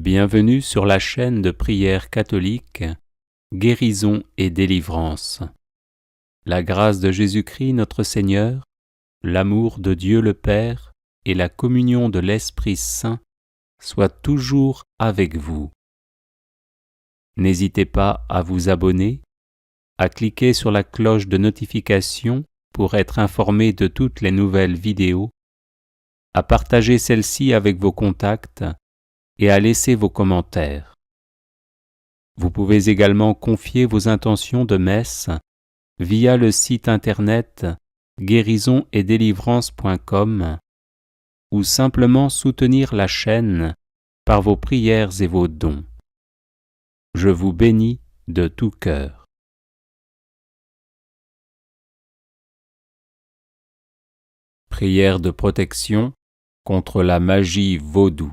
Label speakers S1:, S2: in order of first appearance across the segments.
S1: Bienvenue sur la chaîne de prière catholique, Guérison et délivrance. La grâce de Jésus-Christ notre Seigneur, l'amour de Dieu le Père et la communion de l'Esprit Saint soient toujours avec vous. N'hésitez pas à vous abonner, à cliquer sur la cloche de notification pour être informé de toutes les nouvelles vidéos, à partager celle-ci avec vos contacts et à laisser vos commentaires. Vous pouvez également confier vos intentions de messe via le site internet guérisonetdélivrance.com ou simplement soutenir la chaîne par vos prières et vos dons. Je vous bénis de tout cœur. Prière de protection contre la magie vaudou.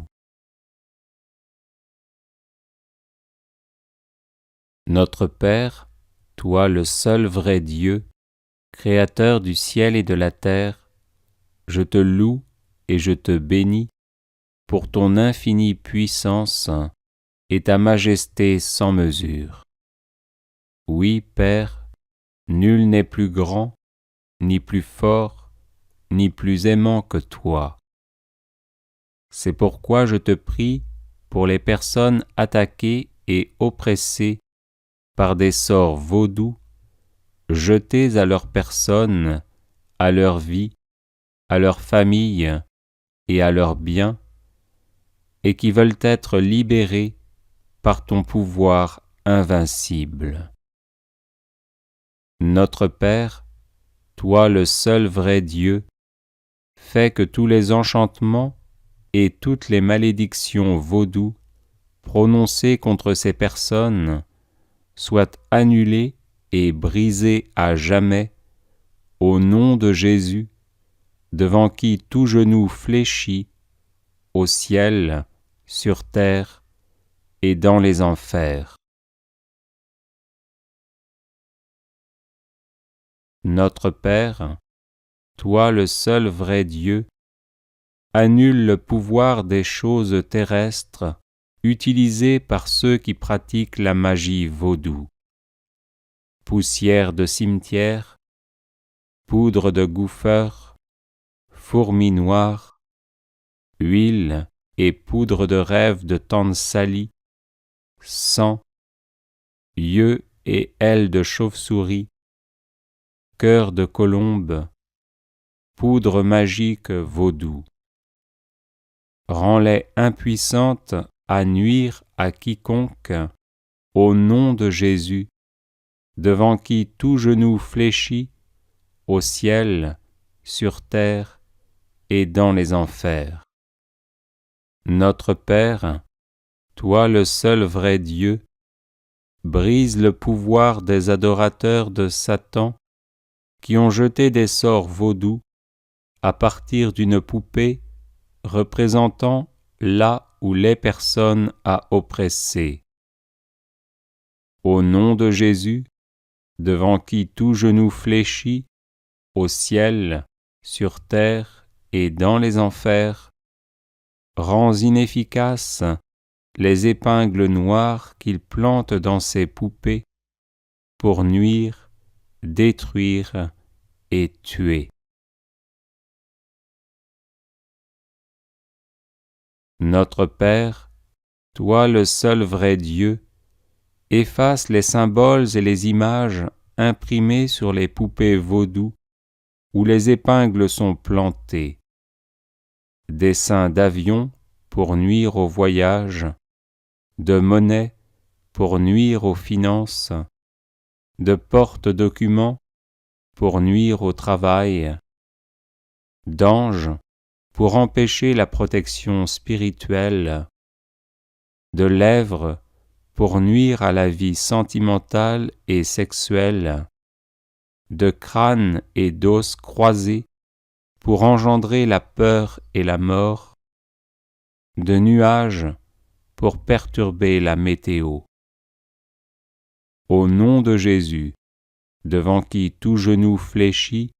S1: Notre Père, toi le seul vrai Dieu, Créateur du ciel et de la terre, je te loue et je te bénis pour ton infinie puissance et ta majesté sans mesure. Oui, Père, nul n'est plus grand, ni plus fort, ni plus aimant que toi. C'est pourquoi je te prie pour les personnes attaquées et oppressées par des sorts vaudous, jetés à leur personne, à leur vie, à leur famille et à leurs biens, et qui veulent être libérés par ton pouvoir invincible. Notre Père, toi le seul vrai Dieu, fais que tous les enchantements et toutes les malédictions vaudous prononcées contre ces personnes soient annulés et brisés à jamais au nom de Jésus, devant qui tout genou fléchit, au ciel, sur terre et dans les enfers. Notre Père, toi le seul vrai Dieu, annule le pouvoir des choses terrestres utilisées par ceux qui pratiquent la magie vaudou. Poussière de cimetière, poudre de gouffeur, fourmis noires, huile et poudre de rêve de tante Sally, sang, yeux et ailes de chauve-souris, cœur de colombe, poudre magique vaudou. Rends-les impuissantes à nuire à quiconque, au nom de Jésus, devant qui tout genou fléchit, au ciel, sur terre et dans les enfers. Notre Père, toi le seul vrai Dieu, brise le pouvoir des adorateurs de Satan qui ont jeté des sorts vaudous à partir d'une poupée représentant là où les personnes à oppresser. Au nom de Jésus, devant qui tout genou fléchit, au ciel, sur terre et dans les enfers, rends inefficaces les épingles noires qu'ils plantent dans ces poupées pour nuire, détruire et tuer. Notre Père, toi le seul vrai Dieu, efface les symboles et les images imprimées sur les poupées vaudou où les épingles sont plantées. Dessins d'avions pour nuire au voyage, de monnaie pour nuire aux finances, de porte-documents pour nuire au travail, d'anges pour empêcher la protection spirituelle, de lèvres pour nuire à la vie sentimentale et sexuelle, de crânes et d'os croisés pour engendrer la peur et la mort, de nuages pour perturber la météo. Au nom de Jésus, devant qui tout genou fléchit,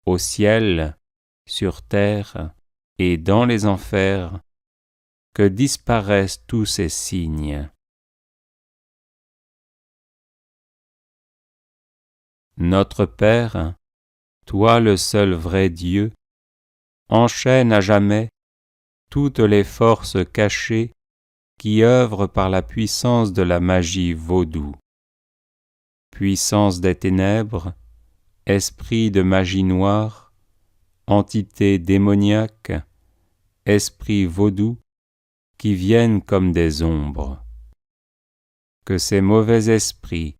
S1: au ciel, sur terre et dans les enfers, que disparaissent tous ces signes. Notre Père, toi le seul vrai Dieu, enchaîne à jamais toutes les forces cachées qui œuvrent par la puissance de la magie vaudou. Puissance des ténèbres, esprit de magie noire, entité démoniaque, esprit vaudou, qui viennent comme des ombres. Que ces mauvais esprits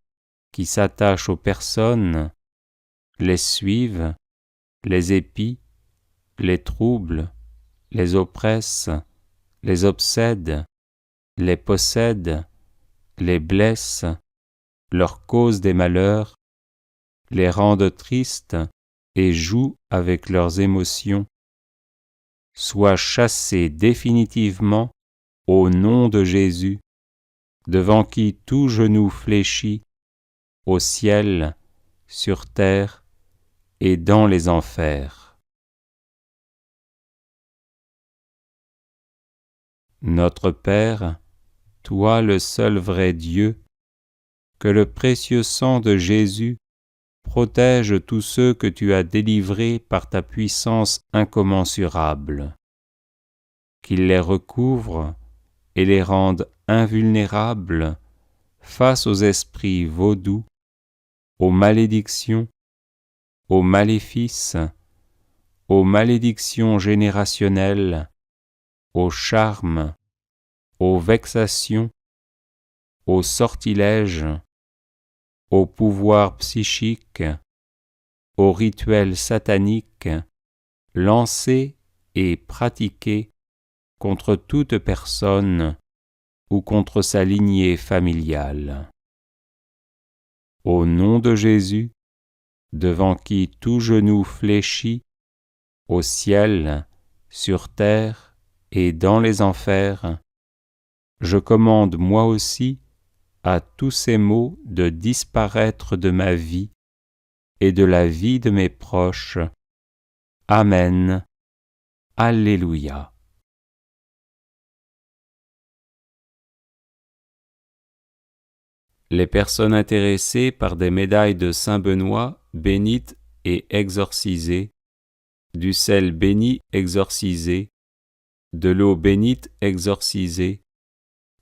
S1: qui s'attachent aux personnes les suivent, les épient, les troublent, les oppressent, les obsèdent, les possèdent, les blessent, leur causent des malheurs, les rendent tristes et jouent avec leurs émotions, soient chassés définitivement au nom de Jésus, devant qui tout genou fléchit, au ciel, sur terre et dans les enfers. Notre Père, toi le seul vrai Dieu, que le précieux sang de Jésus protège tous ceux que tu as délivrés par ta puissance incommensurable, qu'il les recouvre et les rende invulnérables face aux esprits vaudous, aux malédictions, aux maléfices, aux malédictions générationnelles, aux charmes, aux vexations, aux sortilèges, aux pouvoirs psychiques, aux rituels sataniques, lancés et pratiqués contre toute personne ou contre sa lignée familiale. Au nom de Jésus, devant qui tout genou fléchit, au ciel, sur terre et dans les enfers, je commande moi aussi à tous ces maux de disparaître de ma vie et de la vie de mes proches. Amen. Alléluia. Les personnes intéressées par des médailles de Saint Benoît bénites et exorcisées, du sel béni exorcisé, de l'eau bénite exorcisée,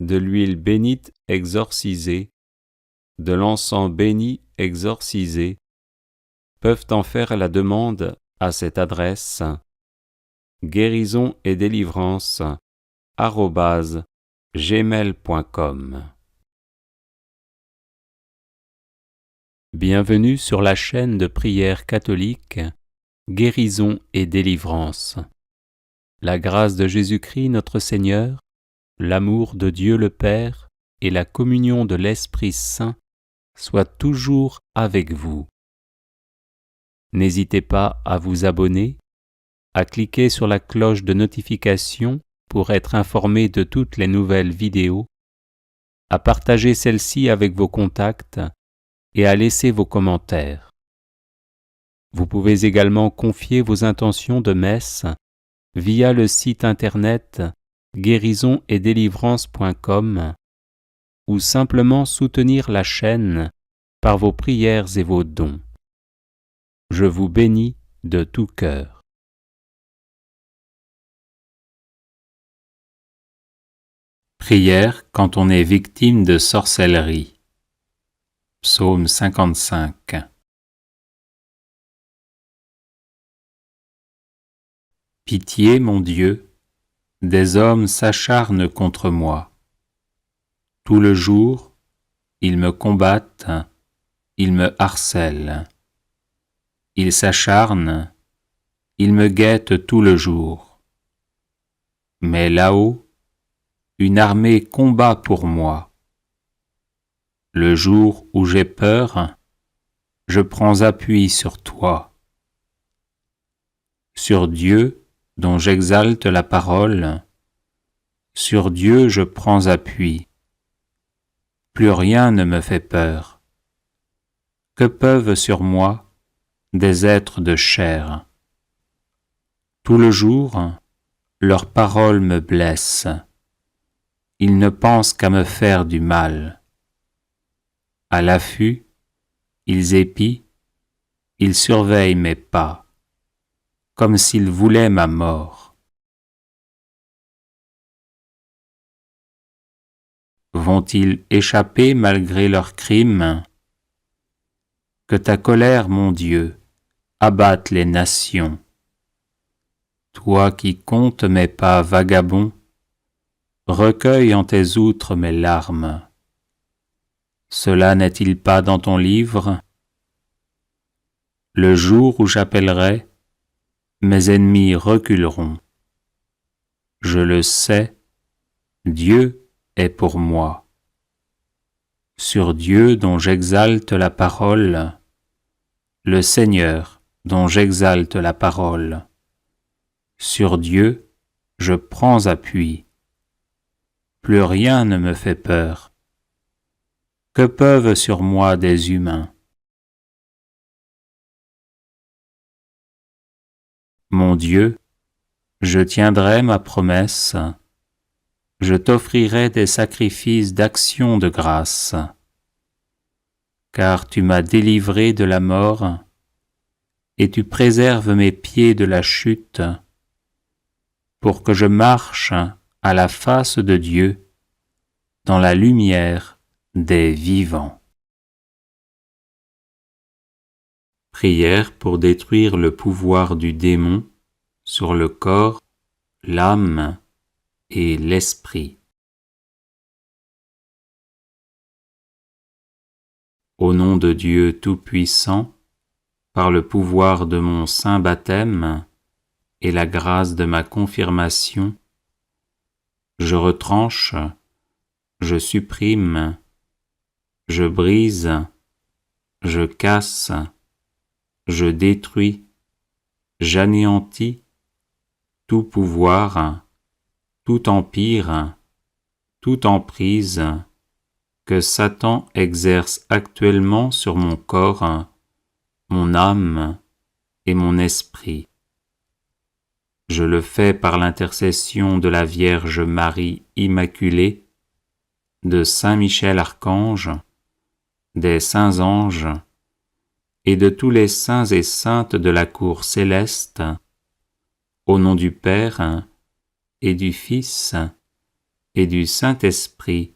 S1: de l'huile bénite exorcisée, de l'encens béni exorcisé, peuvent en faire la demande à cette adresse guérisonetdélivrance@gmail.com. Bienvenue sur la chaîne de prière catholique Guérison et délivrance. La grâce de Jésus-Christ notre Seigneur, l'amour de Dieu le Père et la communion de l'Esprit Saint soient toujours avec vous. N'hésitez pas à vous abonner, à cliquer sur la cloche de notification pour être informé de toutes les nouvelles vidéos, à partager celle-ci avec vos contacts et à laisser vos commentaires. Vous pouvez également confier vos intentions de messe via le site internet guérisonetdélivrance.com ou simplement soutenir la chaîne par vos prières et vos dons. Je vous bénis de tout cœur. Prière quand on est victime de sorcellerie. Psaume 55. Pitié, mon Dieu, des hommes s'acharnent contre moi. Tout le jour, ils me combattent, ils me harcèlent. Ils s'acharnent, ils me guettent tout le jour. Mais là-haut, une armée combat pour moi. Le jour où j'ai peur, je prends appui sur toi. Sur Dieu, dont j'exalte la parole, sur Dieu je prends appui. Plus rien ne me fait peur. Que peuvent sur moi des êtres de chair? Tout le jour, leurs paroles me blessent. ils ne pensent qu'à me faire du mal. À l'affût, ils épient, ils surveillent mes pas, comme s'ils voulaient ma mort. Vont-ils échapper malgré leurs crimes? Que ta colère, mon Dieu, abatte les nations. Toi qui comptes mes pas vagabonds, recueille en tes outres mes larmes. Cela n'est-il pas dans ton livre? Le jour où j'appellerai, mes ennemis reculeront. Je le sais, Dieu est pour moi. Sur Dieu dont j'exalte la parole, le Seigneur dont j'exalte la parole. Sur Dieu, je prends appui. Plus rien ne me fait peur. Que peuvent sur moi des humains? Mon Dieu, je tiendrai ma promesse, je t'offrirai des sacrifices d'action de grâce, car tu m'as délivré de la mort, et tu préserves mes pieds de la chute, pour que je marche à la face de Dieu, dans la lumière des vivants. Prière pour détruire le pouvoir du démon sur le corps, l'âme et l'esprit. Au nom de Dieu Tout-Puissant, par le pouvoir de mon saint baptême et la grâce de ma confirmation, je retranche, je supprime, je brise, je casse, je détruis, j'anéantis tout pouvoir, tout empire, toute emprise que Satan exerce actuellement sur mon corps, mon âme et mon esprit. Je le fais par l'intercession de la Vierge Marie Immaculée, de Saint Michel Archange, des saints anges et de tous les saints et saintes de la cour céleste, au nom du Père et du Fils et du Saint-Esprit,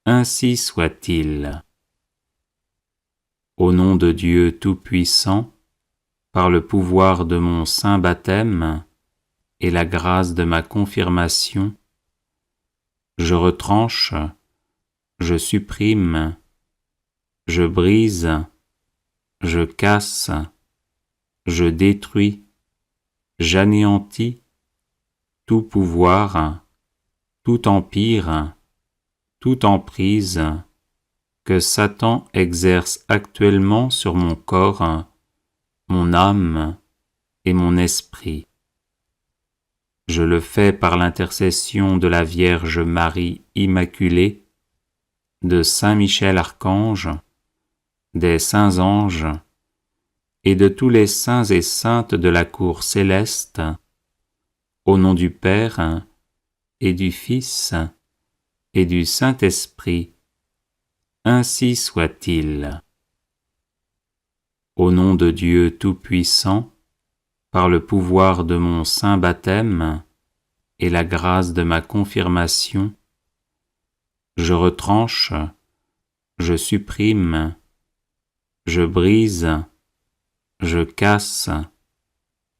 S1: ainsi soit-il. Au nom de Dieu Tout-Puissant, par le pouvoir de mon saint baptême et la grâce de ma confirmation, je retranche, je supprime, je brise, je casse, je détruis, j'anéantis tout pouvoir, tout empire, toute emprise que Satan exerce actuellement sur mon corps, mon âme et mon esprit. Je le fais par l'intercession de la Vierge Marie Immaculée, de Saint Michel Archange, des saints anges et de tous les saints et saintes de la cour céleste, au nom du Père et du Fils et du Saint-Esprit, ainsi soit-il. Au nom de Dieu Tout-Puissant, par le pouvoir de mon saint baptême et la grâce de ma confirmation, je retranche, je supprime, je brise, je casse,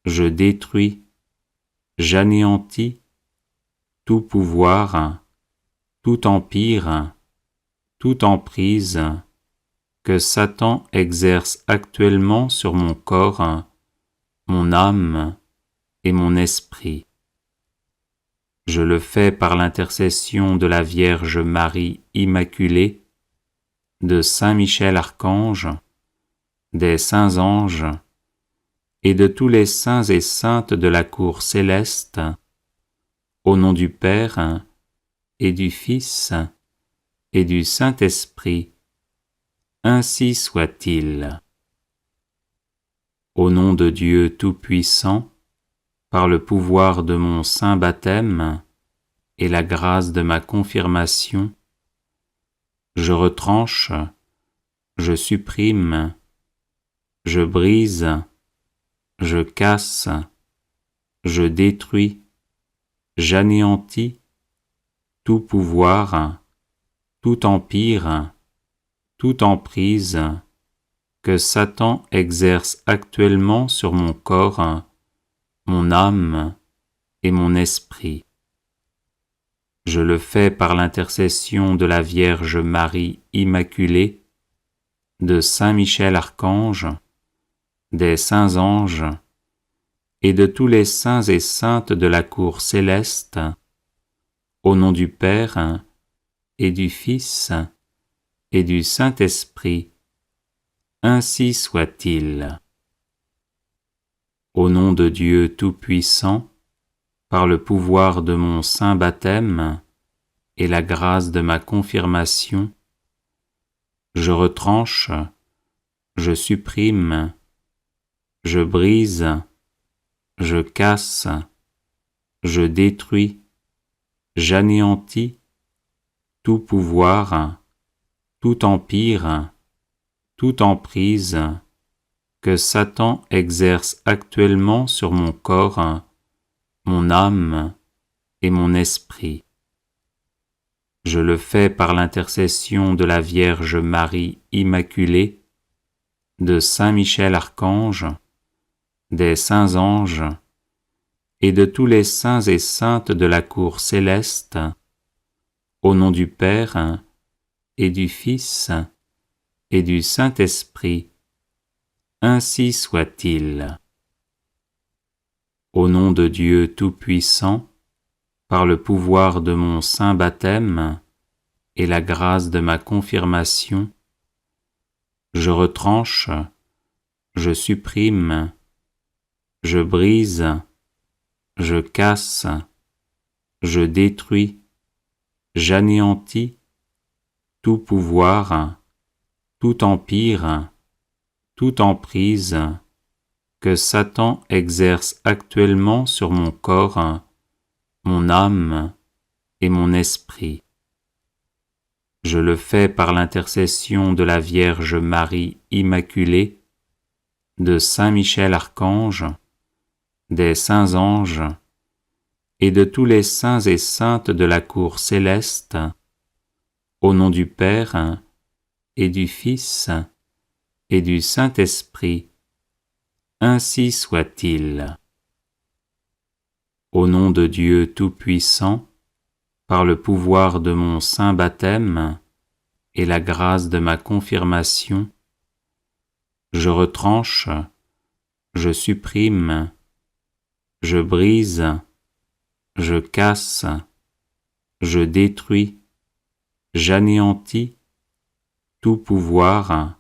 S1: je détruis, j'anéantis tout pouvoir, tout empire, toute emprise que Satan exerce actuellement sur mon corps, mon âme et mon esprit. Je le fais par l'intercession de la Vierge Marie Immaculée, de Saint Michel Archange, des saints anges et de tous les saints et saintes de la cour céleste, au nom du Père et du Fils et du Saint-Esprit, ainsi soit-il. Au nom de Dieu Tout-Puissant, par le pouvoir de mon saint baptême et la grâce de ma confirmation, je retranche, je supprime, je brise, je casse, je détruis, j'anéantis tout pouvoir, tout empire, toute emprise que Satan exerce actuellement sur mon corps, mon âme et mon esprit. Je le fais par l'intercession de la Vierge Marie Immaculée, de Saint Michel Archange, des saints anges et de tous les saints et saintes de la cour céleste, au nom du Père et du Fils et du Saint-Esprit, ainsi soit-il. Au nom de Dieu Tout-Puissant, par le pouvoir de mon saint baptême et la grâce de ma confirmation, je retranche, je supprime, je brise, je casse, je détruis, j'anéantis tout pouvoir, tout empire, toute emprise que Satan exerce actuellement sur mon corps, mon âme et mon esprit. Je le fais par l'intercession de la Vierge Marie Immaculée, de Saint Michel Archange, des saints anges et de tous les saints et saintes de la cour céleste, au nom du Père et du Fils et du Saint-Esprit, ainsi soit-il. Au nom de Dieu Tout-Puissant, par le pouvoir de mon saint baptême et la grâce de ma confirmation, je retranche, je supprime, je brise, je casse, je détruis, j'anéantis tout pouvoir, tout empire, toute emprise que Satan exerce actuellement sur mon corps, mon âme et mon esprit. Je le fais par l'intercession de la Vierge Marie Immaculée, de Saint Michel Archange, des saints anges et de tous les saints et saintes de la cour céleste, au nom du Père et du Fils et du Saint-Esprit, ainsi soit-il. Au nom de Dieu Tout-Puissant, par le pouvoir de mon saint baptême et la grâce de ma confirmation, je retranche, je supprime, je brise, je casse, je détruis, j'anéantis tout pouvoir,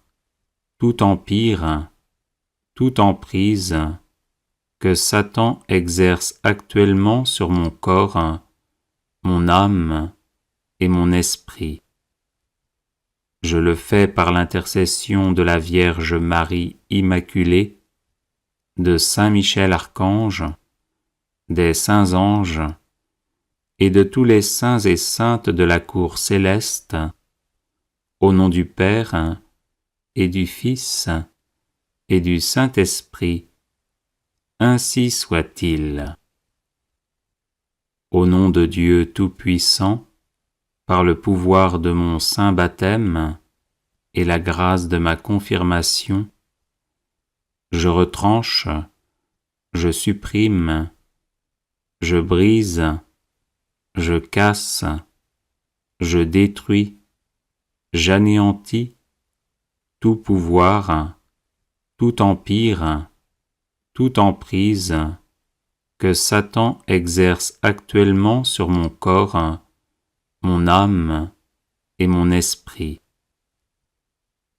S1: tout empire, toute emprise que Satan exerce actuellement sur mon corps, mon âme et mon esprit. Je le fais par l'intercession de la Vierge Marie Immaculée, de Saint Michel Archange, des saints anges et de tous les saints et saintes de la cour céleste, au nom du Père et du Fils et du Saint-Esprit, ainsi soit-il. Au nom de Dieu Tout-Puissant, par le pouvoir de mon saint baptême et la grâce de ma confirmation, je retranche, je supprime, je brise, je casse, je détruis, j'anéantis tout pouvoir, tout empire, toute emprise que Satan exerce actuellement sur mon corps, mon âme et mon esprit.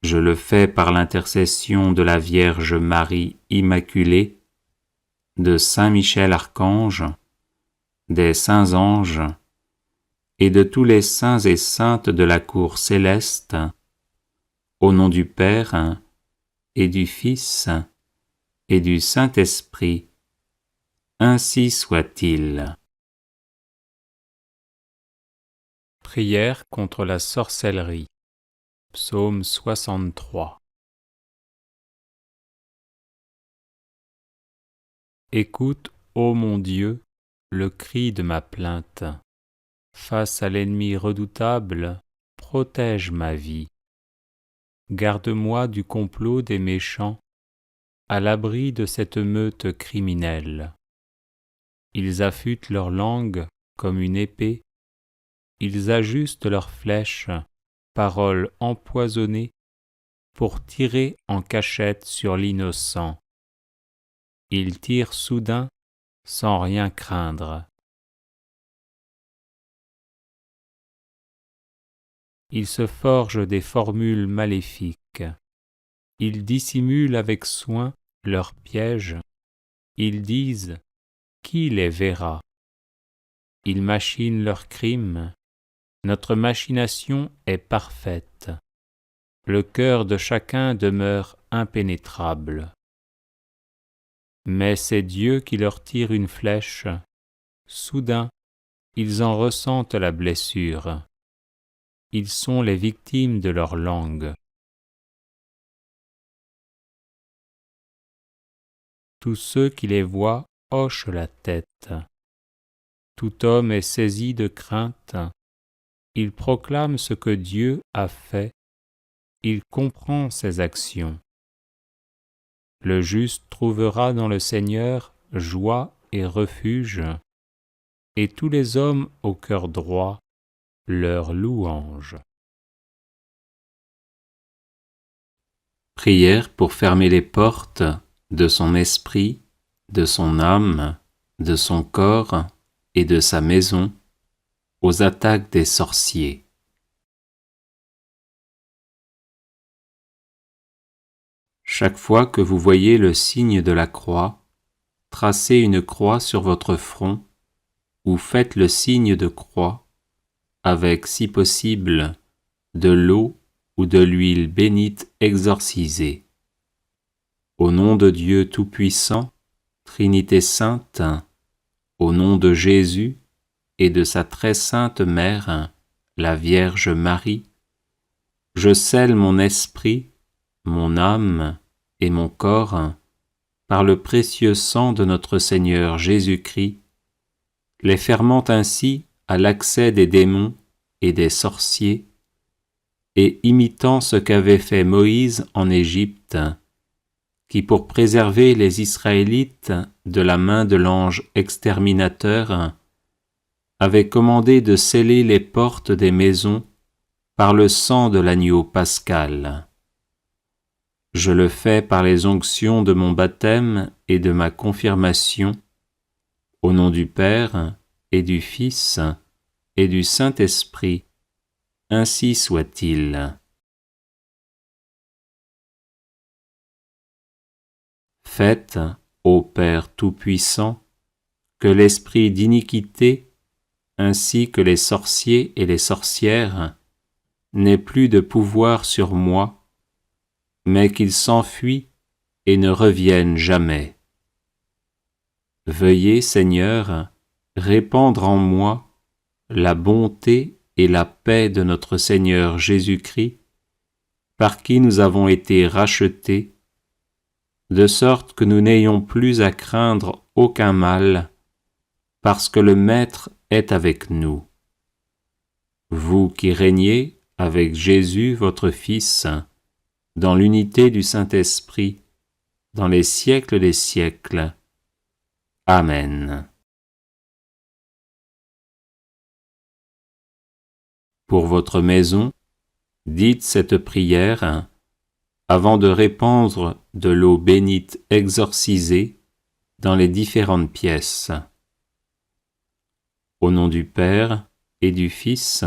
S1: Je le fais par l'intercession de la Vierge Marie Immaculée, de Saint Michel Archange, des saints anges et de tous les saints et saintes de la cour céleste, au nom du Père et du Fils et du Saint-Esprit, ainsi soit-il. Prière contre la sorcellerie. Psaume 63. Écoute, ô mon Dieu, le cri de ma plainte. Face à l'ennemi redoutable, protège ma vie. Garde-moi du complot des méchants, à l'abri de cette meute criminelle. Ils affûtent leur langue comme une épée, ils ajustent leurs flèches, paroles empoisonnées, pour tirer en cachette sur l'innocent. Ils tirent soudain, sans rien craindre. Ils se forgent des formules maléfiques. Ils dissimulent avec soin leurs pièges. Ils disent « Qui les verra ?» Ils machinent leurs crimes. Notre machination est parfaite. Le cœur de chacun demeure impénétrable. Mais c'est Dieu qui leur tire une flèche. Soudain, ils en ressentent la blessure. Ils sont les victimes de leur langue. Tous ceux qui les voient hochent la tête. Tout homme est saisi de crainte. Il proclame ce que Dieu a fait. Il comprend ses actions. Le juste trouvera dans le Seigneur joie et refuge, et tous les hommes au cœur droit leur louange. Prière pour fermer les portes de son esprit, de son âme, de son corps et de sa maison aux attaques des sorciers. Chaque fois que vous voyez le signe de la croix, tracez une croix sur votre front ou faites le signe de croix avec, si possible, de l'eau ou de l'huile bénite exorcisée. Au nom de Dieu Tout-Puissant, Trinité Sainte, au nom de Jésus et de sa très sainte Mère, la Vierge Marie, je scelle mon esprit, mon âme et mon corps par le précieux sang de notre Seigneur Jésus-Christ, les fermant ainsi à l'accès des démons et des sorciers, et imitant ce qu'avait fait Moïse en Égypte, qui pour préserver les Israélites de la main de l'ange exterminateur, avait commandé de sceller les portes des maisons par le sang de l'agneau pascal. Je le fais par les onctions de mon baptême et de ma confirmation, au nom du Père et du Fils et du Saint-Esprit, ainsi soit-il. Faites, ô Père Tout-Puissant, que l'esprit d'iniquité, ainsi que les sorciers et les sorcières, n'ait plus de pouvoir sur moi, mais qu'il s'enfuit et ne revienne jamais. Veuillez, Seigneur, répandre en moi la bonté et la paix de notre Seigneur Jésus-Christ, par qui nous avons été rachetés, de sorte que nous n'ayons plus à craindre aucun mal, parce que le Maître est avec nous. Vous qui régnez avec Jésus votre Fils, dans l'unité du Saint-Esprit, dans les siècles des siècles. Amen. Pour votre maison, dites cette prière avant de répandre de l'eau bénite exorcisée dans les différentes pièces. Au nom du Père et du Fils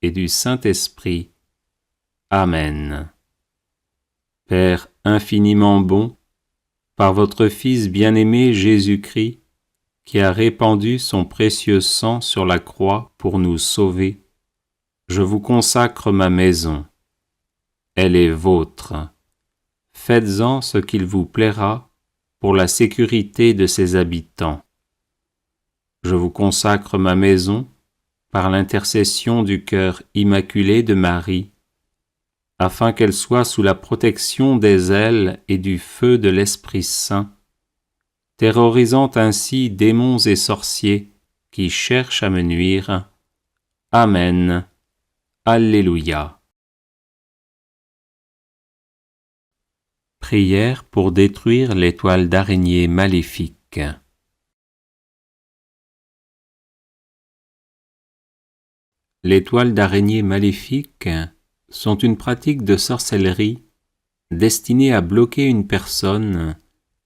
S1: et du Saint-Esprit. Amen. Père infiniment bon, par votre Fils bien-aimé Jésus-Christ, qui a répandu son précieux sang sur la croix pour nous sauver, je vous consacre ma maison. Elle est vôtre. Faites-en ce qu'il vous plaira pour la sécurité de ses habitants. Je vous consacre ma maison par l'intercession du cœur immaculé de Marie, afin qu'elle soit sous la protection des ailes et du feu de l'Esprit Saint, terrorisant ainsi démons et sorciers qui cherchent à me nuire. Amen. Alléluia. Prière pour détruire l'étoile d'araignée maléfique. Les toiles d'araignée maléfiques sont une pratique de sorcellerie destinée à bloquer une personne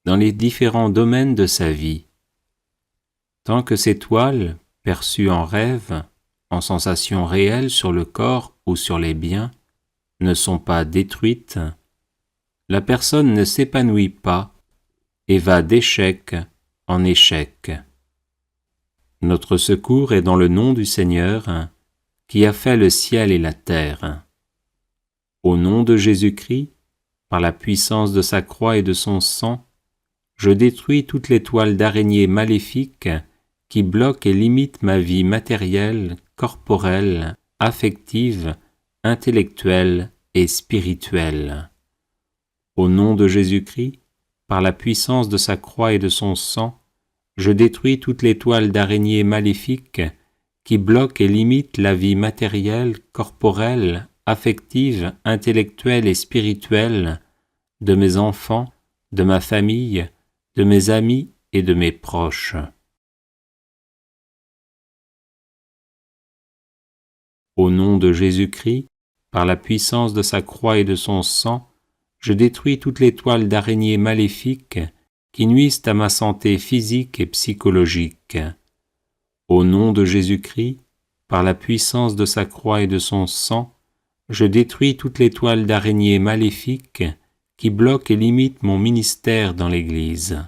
S1: dans les différents domaines de sa vie. Tant que ces toiles, perçues en rêve, en sensations réelles sur le corps ou sur les biens, ne sont pas détruites, la personne ne s'épanouit pas et va d'échec en échec. Notre secours est dans le nom du Seigneur, qui a fait le ciel et la terre. Au nom de Jésus-Christ, par la puissance de sa croix et de son sang, je détruis toutes les toiles d'araignée maléfiques qui bloquent et limitent ma vie matérielle, corporelle, affective, intellectuelle et spirituelle. Au nom de Jésus-Christ, par la puissance de sa croix et de son sang, je détruis toutes les toiles d'araignée maléfiques qui bloquent et limitent la vie matérielle, corporelle, affective, intellectuelle et spirituelle de mes enfants, de ma famille, de mes amis et de mes proches. Au nom de Jésus-Christ, par la puissance de sa croix et de son sang, je détruis toutes les toiles d'araignée maléfiques qui nuisent à ma santé physique et psychologique. Au nom de Jésus-Christ, par la puissance de sa croix et de son sang, je détruis toutes les toiles d'araignée maléfiques qui bloquent et limitent mon ministère dans l'Église.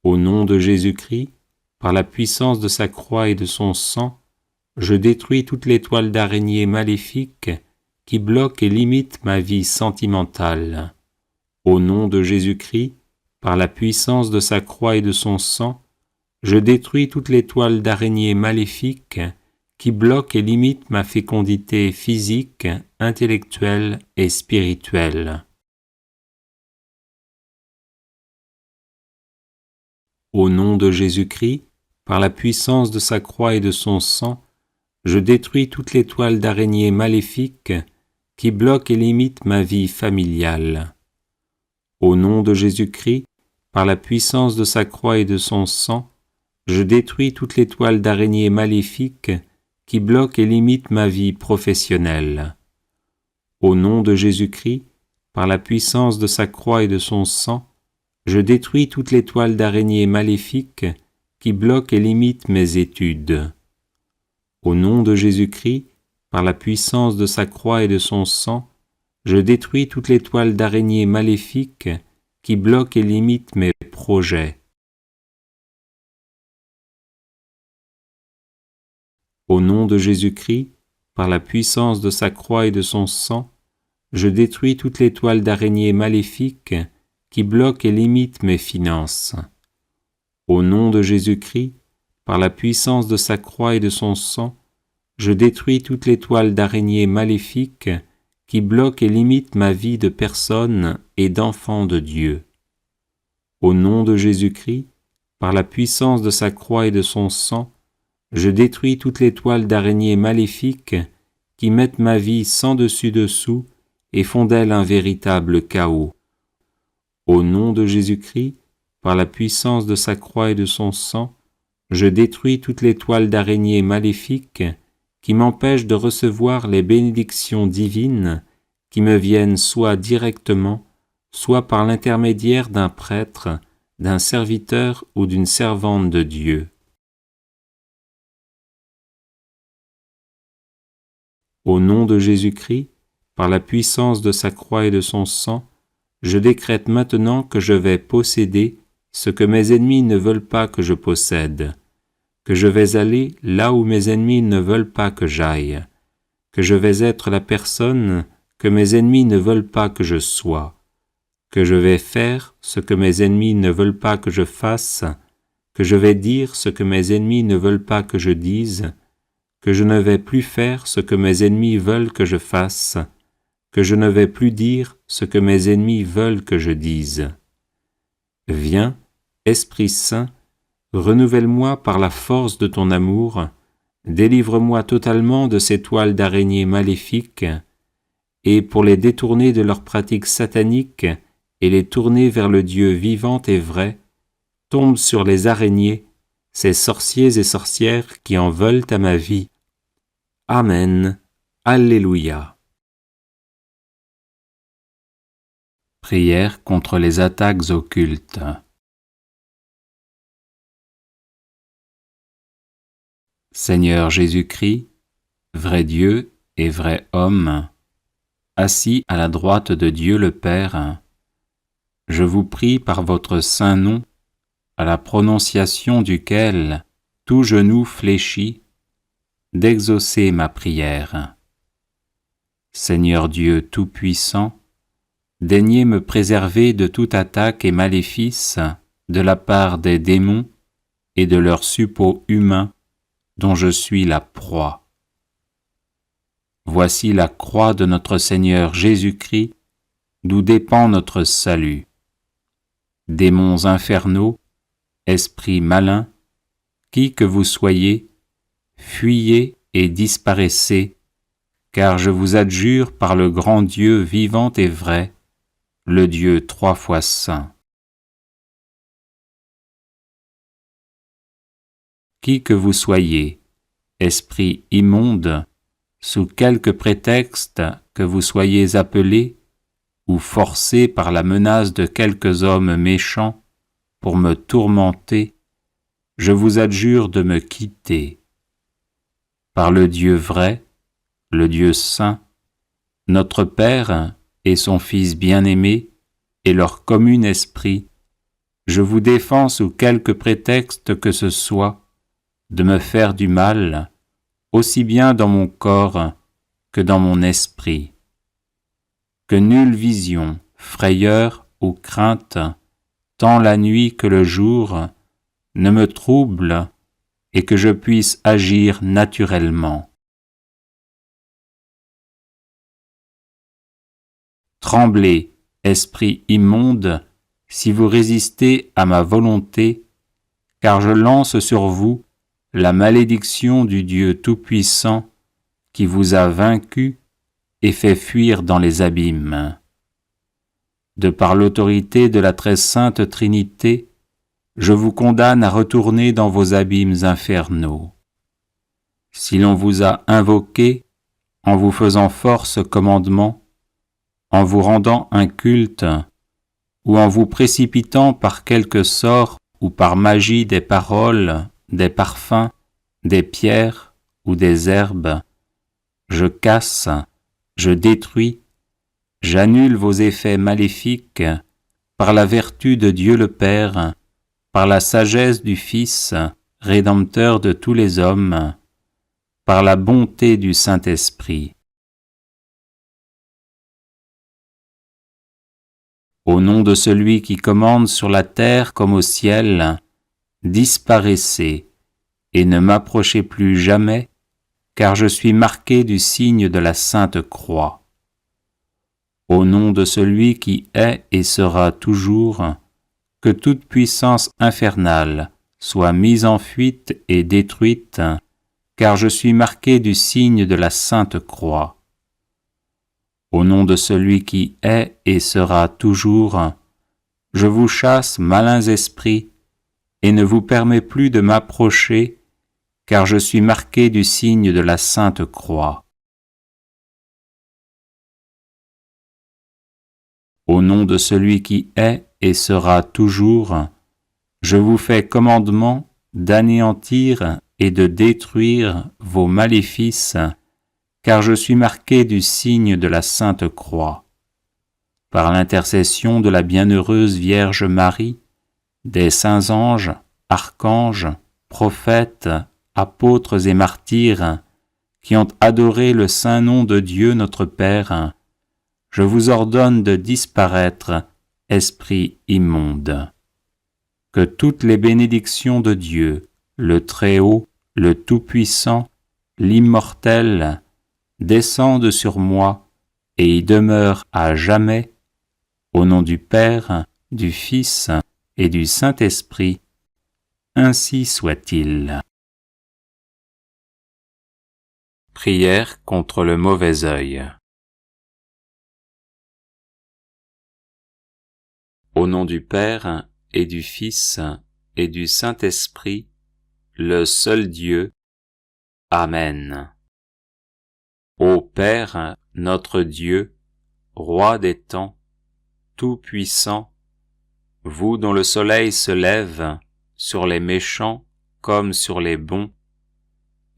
S1: Au nom de Jésus-Christ, par la puissance de sa croix et de son sang, je détruis toutes les toiles d'araignée maléfiques qui bloquent et limitent ma vie sentimentale. Au nom de Jésus-Christ, par la puissance de sa croix et de son sang, je détruis toutes les toiles d'araignée maléfiques qui bloquent et limitent ma fécondité physique, intellectuelle et spirituelle. Au nom de Jésus-Christ, par la puissance de sa croix et de son sang, je détruis toutes les toiles d'araignée maléfiques qui bloquent et limitent ma vie familiale. Au nom de Jésus-Christ, par la puissance de sa croix et de son sang, je détruis toutes les toiles d'araignée maléfiques qui bloquent et limitent ma vie professionnelle. Au nom de Jésus-Christ, par la puissance de sa croix et de son sang, je détruis toutes les toiles d'araignée maléfiques qui bloquent et limitent mes études. Au nom de Jésus-Christ, par la puissance de sa croix et de son sang, je détruis toutes les toiles d'araignée maléfiques qui bloquent et limitent mes projets. Au nom de Jésus-Christ, par la puissance de sa croix et de son sang, je détruis toutes les toiles d'araignée maléfiques qui bloquent et limitent mes finances. Au nom de Jésus-Christ, par la puissance de sa croix et de son sang, je détruis toutes les toiles d'araignée maléfiques qui bloquent et limitent ma vie de personne et d'enfant de Dieu. Au nom de Jésus-Christ, par la puissance de sa croix et de son sang, je détruis toutes les toiles d'araignée maléfiques qui mettent ma vie sans dessus-dessous et font d'elle un véritable chaos. Au nom de Jésus-Christ, par la puissance de sa croix et de son sang, je détruis toutes les toiles d'araignée maléfiques qui m'empêchent de recevoir les bénédictions divines qui me viennent soit directement, soit par l'intermédiaire d'un prêtre, d'un serviteur ou d'une servante de Dieu. Au nom de Jésus-Christ, par la puissance de sa croix et de son sang, je décrète maintenant que je vais posséder ce que mes ennemis ne veulent pas que je possède, que je vais aller là où mes ennemis ne veulent pas que j'aille, que je vais être la personne que mes ennemis ne veulent pas que je sois, que je vais faire ce que mes ennemis ne veulent pas que je fasse, que je vais dire ce que mes ennemis ne veulent pas que je dise, que je ne vais plus faire ce que mes ennemis veulent que je fasse, que je ne vais plus dire ce que mes ennemis veulent que je dise. Viens, Esprit Saint, renouvelle-moi par la force de ton amour, délivre-moi totalement de ces toiles d'araignées maléfiques, et pour les détourner de leurs pratiques sataniques et les tourner vers le Dieu vivant et vrai, tombe sur les araignées, ces sorciers et sorcières qui en veulent à ma vie. Amen. Alléluia. Prière contre les attaques occultes. Seigneur Jésus-Christ, vrai Dieu et vrai homme, assis à la droite de Dieu le Père, je vous prie par votre saint nom, à la prononciation duquel tout genou fléchit, d'exaucer ma prière. Seigneur Dieu Tout-Puissant, daignez me préserver de toute attaque et maléfice de la part des démons et de leurs suppôts humains dont je suis la proie. Voici la croix de notre Seigneur Jésus-Christ, d'où dépend notre salut. Démons infernaux, esprits malins, qui que vous soyez, fuyez et disparaissez, car je vous adjure par le grand Dieu vivant et vrai, le Dieu 3 fois saint. Qui que vous soyez, esprit immonde, sous quelque prétexte que vous soyez appelé ou forcé par la menace de quelques hommes méchants pour me tourmenter, je vous adjure de me quitter. Par le Dieu vrai, le Dieu saint, notre Père et son Fils bien-aimé et leur commun esprit, je vous défends sous quelque prétexte que ce soit de me faire du mal, aussi bien dans mon corps que dans mon esprit. Que nulle vision, frayeur ou crainte, tant la nuit que le jour, ne me trouble et que je puisse agir naturellement. Tremblez, esprit immonde, si vous résistez à ma volonté, car je lance sur vous la malédiction du Dieu Tout-Puissant qui vous a vaincu et fait fuir dans les abîmes. De par l'autorité de la très sainte Trinité, je vous condamne à retourner dans vos abîmes infernaux. Si l'on vous a invoqué en vous faisant force commandement, en vous rendant un culte, ou en vous précipitant par quelque sort ou par magie des paroles, des parfums, des pierres ou des herbes, je casse, je détruis, j'annule vos effets maléfiques par la vertu de Dieu le Père, par la sagesse du Fils, Rédempteur de tous les hommes, par la bonté du Saint-Esprit. Au nom de celui qui commande sur la terre comme au ciel, disparaissez et ne m'approchez plus jamais, car je suis marqué du signe de la Sainte Croix. Au nom de celui qui est et sera toujours, que toute puissance infernale soit mise en fuite et détruite, car je suis marqué du signe de la Sainte Croix. Au nom de celui qui est et sera toujours, je vous chasse, malins esprits, et ne vous permets plus de m'approcher, car je suis marqué du signe de la Sainte Croix. Au nom de celui qui est et sera toujours, je vous fais commandement d'anéantir et de détruire vos maléfices, car je suis marqué du signe de la Sainte Croix. Par l'intercession de la bienheureuse Vierge Marie, des saints anges, archanges, prophètes, apôtres et martyrs, qui ont adoré le saint nom de Dieu notre Père, je vous ordonne de disparaître, esprit immonde. Que toutes les bénédictions de Dieu, le Très-Haut, le Tout-Puissant, l'immortel, descende sur moi et y demeure à jamais, au nom du Père, du Fils et du Saint-Esprit, ainsi soit-il. Prière contre le mauvais œil. Au nom du Père et du Fils et du Saint-Esprit, le seul Dieu. Amen. Ô Père, notre Dieu, Roi des temps, Tout-Puissant, vous dont le soleil se lève sur les méchants comme sur les bons,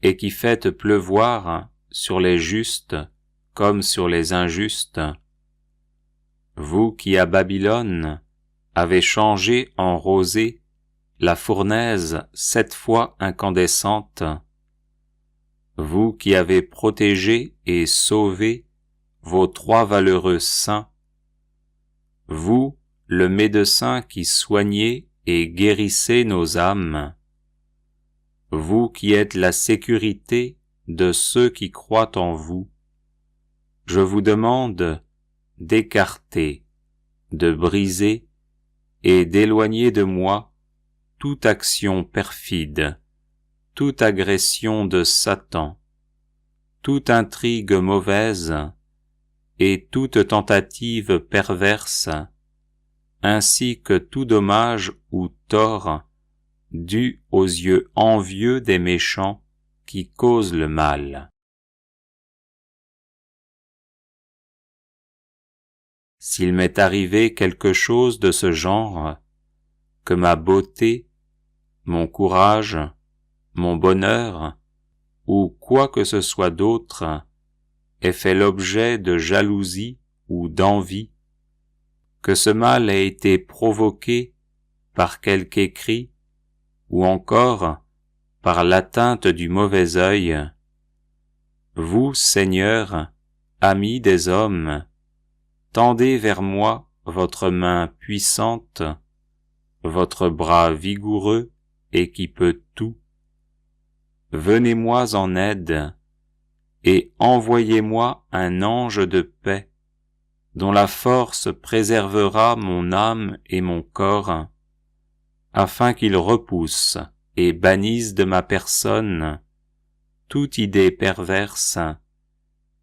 S1: et qui faites pleuvoir sur les justes comme sur les injustes, vous qui à Babylone avez changé en rosée la fournaise 7 fois incandescente, vous qui avez protégé et sauvé vos 3 valeureux saints, vous, le médecin qui soignez et guérissez nos âmes, vous qui êtes la sécurité de ceux qui croient en vous, je vous demande d'écarter, de briser et d'éloigner de moi toute action perfide, toute agression de Satan, toute intrigue mauvaise et toute tentative perverse, ainsi que tout dommage ou tort dû aux yeux envieux des méchants qui causent le mal. S'il m'est arrivé quelque chose de ce genre, que ma beauté, mon courage, mon bonheur, ou quoi que ce soit d'autre, ait fait l'objet de jalousie ou d'envie, que ce mal ait été provoqué par quelque écrit, ou encore par l'atteinte du mauvais œil, vous, Seigneur, ami des hommes, tendez vers moi votre main puissante, votre bras vigoureux et qui peut tout. Venez-moi en aide et envoyez-moi un ange de paix, dont la force préservera mon âme et mon corps, afin qu'il repousse et bannisse de ma personne toute idée perverse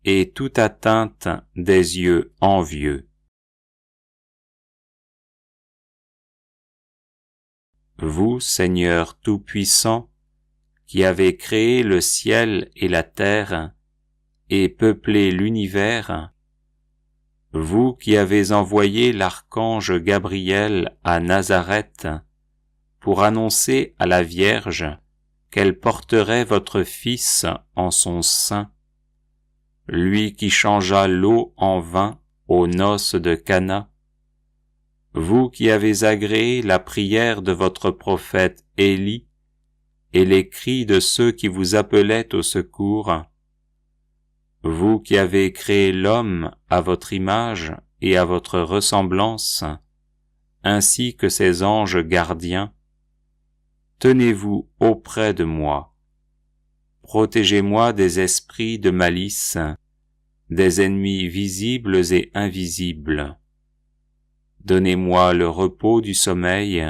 S1: et toute atteinte des yeux envieux. Vous, Seigneur Tout-Puissant, qui avez créé le ciel et la terre et peuplé l'univers, vous qui avez envoyé l'archange Gabriel à Nazareth pour annoncer à la Vierge qu'elle porterait votre Fils en son sein, lui qui changea l'eau en vin aux noces de Cana, vous qui avez agréé la prière de votre prophète Élie et les cris de ceux qui vous appelaient au secours, vous qui avez créé l'homme à votre image et à votre ressemblance, ainsi que ses anges gardiens, tenez-vous auprès de moi. Protégez-moi des esprits de malice, des ennemis visibles et invisibles. Donnez-moi le repos du sommeil,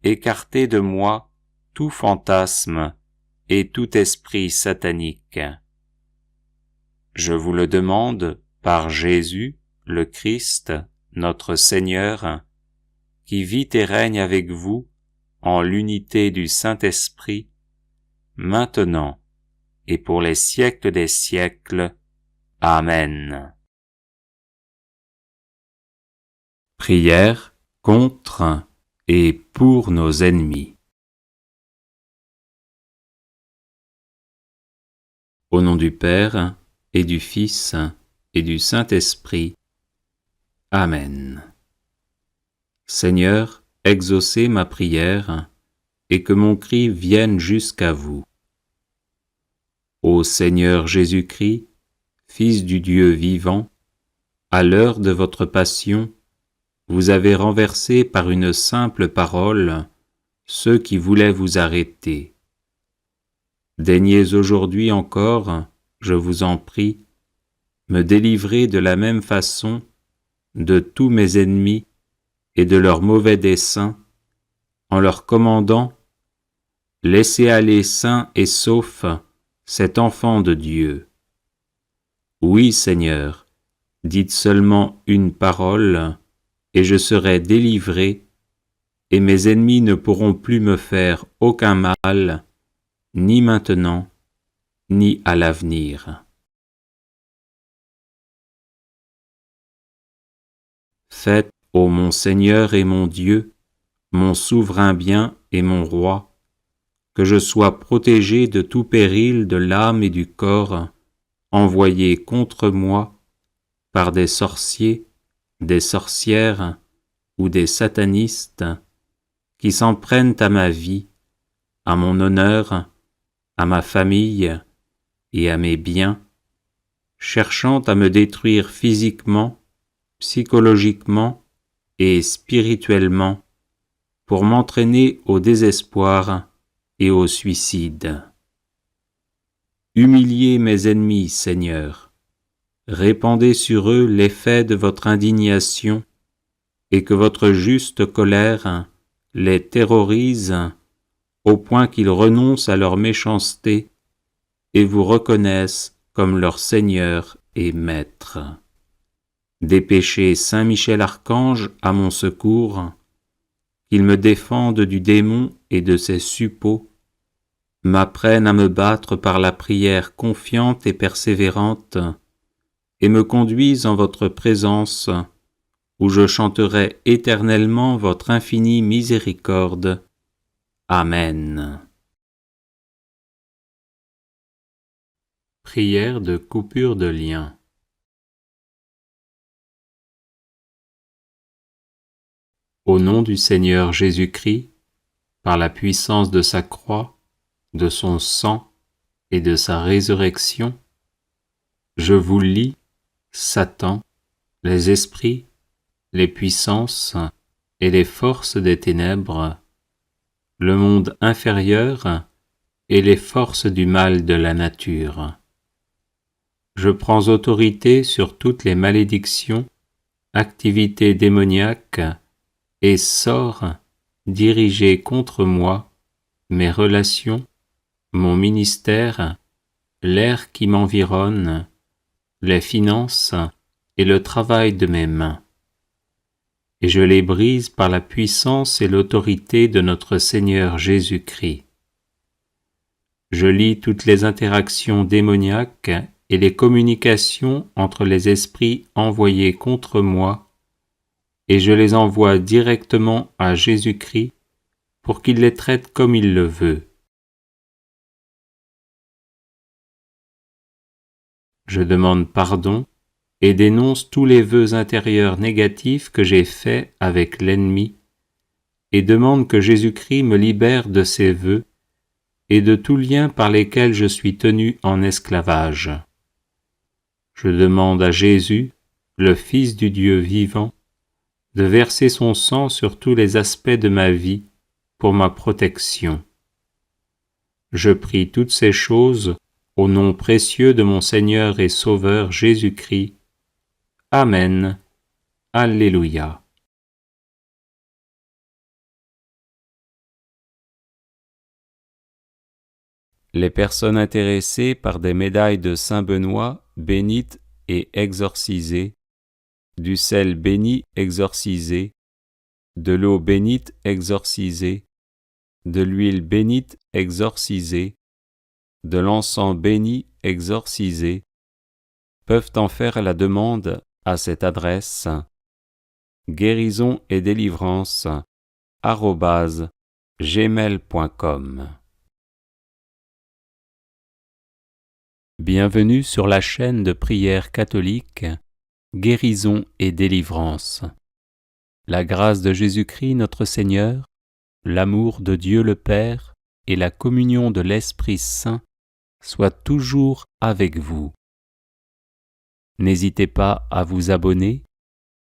S1: écartez de moi tout fantasme et tout esprit satanique. Je vous le demande par Jésus, le Christ, notre Seigneur, qui vit et règne avec vous en l'unité du Saint-Esprit, maintenant et pour les siècles des siècles. Amen. Prière contre et pour nos ennemis. Au nom du Père et du Fils et du Saint-Esprit. Amen. Seigneur, exaucez ma prière et que mon cri vienne jusqu'à vous. Ô Seigneur Jésus-Christ, Fils du Dieu vivant, à l'heure de votre passion, vous avez renversé par une simple parole ceux qui voulaient vous arrêter. Daignez aujourd'hui encore, je vous en prie, me délivrer de la même façon de tous mes ennemis et de leurs mauvais desseins, en leur commandant « Laissez aller sain et sauf cet enfant de Dieu. » Oui, Seigneur, dites seulement une parole, et je serai délivré, et mes ennemis ne pourront plus me faire aucun mal, ni maintenant, ni à l'avenir. Faites, ô mon Seigneur et mon Dieu, mon souverain bien et mon roi, que je sois protégé de tout péril de l'âme et du corps, envoyé contre moi par des sorciers, des sorcières ou des satanistes, qui s'en prennent à ma vie, à mon honneur, à ma famille et à mes biens, cherchant à me détruire physiquement, psychologiquement et spirituellement, pour m'entraîner au désespoir et au suicide. Humiliez mes ennemis, Seigneur, répandez sur eux l'effet de votre indignation, et que votre juste colère les terrorise au point qu'ils renoncent à leur méchanceté et vous reconnaissent comme leur Seigneur et Maître. Dépêchez Saint Michel Archange à mon secours, qu'il me défende du démon et de ses suppôts, m'apprenne à me battre par la prière confiante et persévérante, et me conduise en votre présence, où je chanterai éternellement votre infinie miséricorde. Amen. Prière de coupure de lien. Au nom du Seigneur Jésus-Christ, par la puissance de sa croix, de son sang et de sa résurrection, je vous lie, Satan, les esprits, les puissances et les forces des ténèbres, le monde inférieur et les forces du mal de la nature. Je prends autorité sur toutes les malédictions, activités démoniaques et sorts dirigés contre moi, mes relations, mon ministère, l'air qui m'environne, les finances et le travail de mes mains. Et je les brise par la puissance et l'autorité de notre Seigneur Jésus-Christ. Je lis toutes les interactions démoniaques et les communications entre les esprits envoyés contre moi, et je les envoie directement à Jésus-Christ pour qu'il les traite comme il le veut. Je demande pardon et dénonce tous les vœux intérieurs négatifs que j'ai faits avec l'ennemi, et demande que Jésus-Christ me libère de ces vœux et de tout lien par lesquels je suis tenu en esclavage. Je demande à Jésus, le Fils du Dieu vivant, de verser son sang sur tous les aspects de ma vie pour ma protection. Je prie toutes ces choses au nom précieux de mon Seigneur et Sauveur Jésus-Christ. Amen. Alléluia. Les personnes intéressées par des médailles de Saint Benoît bénites et exorcisées, du sel béni exorcisé, de l'eau bénite exorcisée, de l'huile bénite exorcisée, de l'encens béni exorcisé, peuvent en faire la demande à cette adresse guérison et délivrance @gmail.com. Bienvenue sur la chaîne de prière catholique Guérison et délivrance. La grâce de Jésus-Christ notre Seigneur, l'amour de Dieu le Père et la communion de l'Esprit Saint soient toujours avec vous. N'hésitez pas à vous abonner,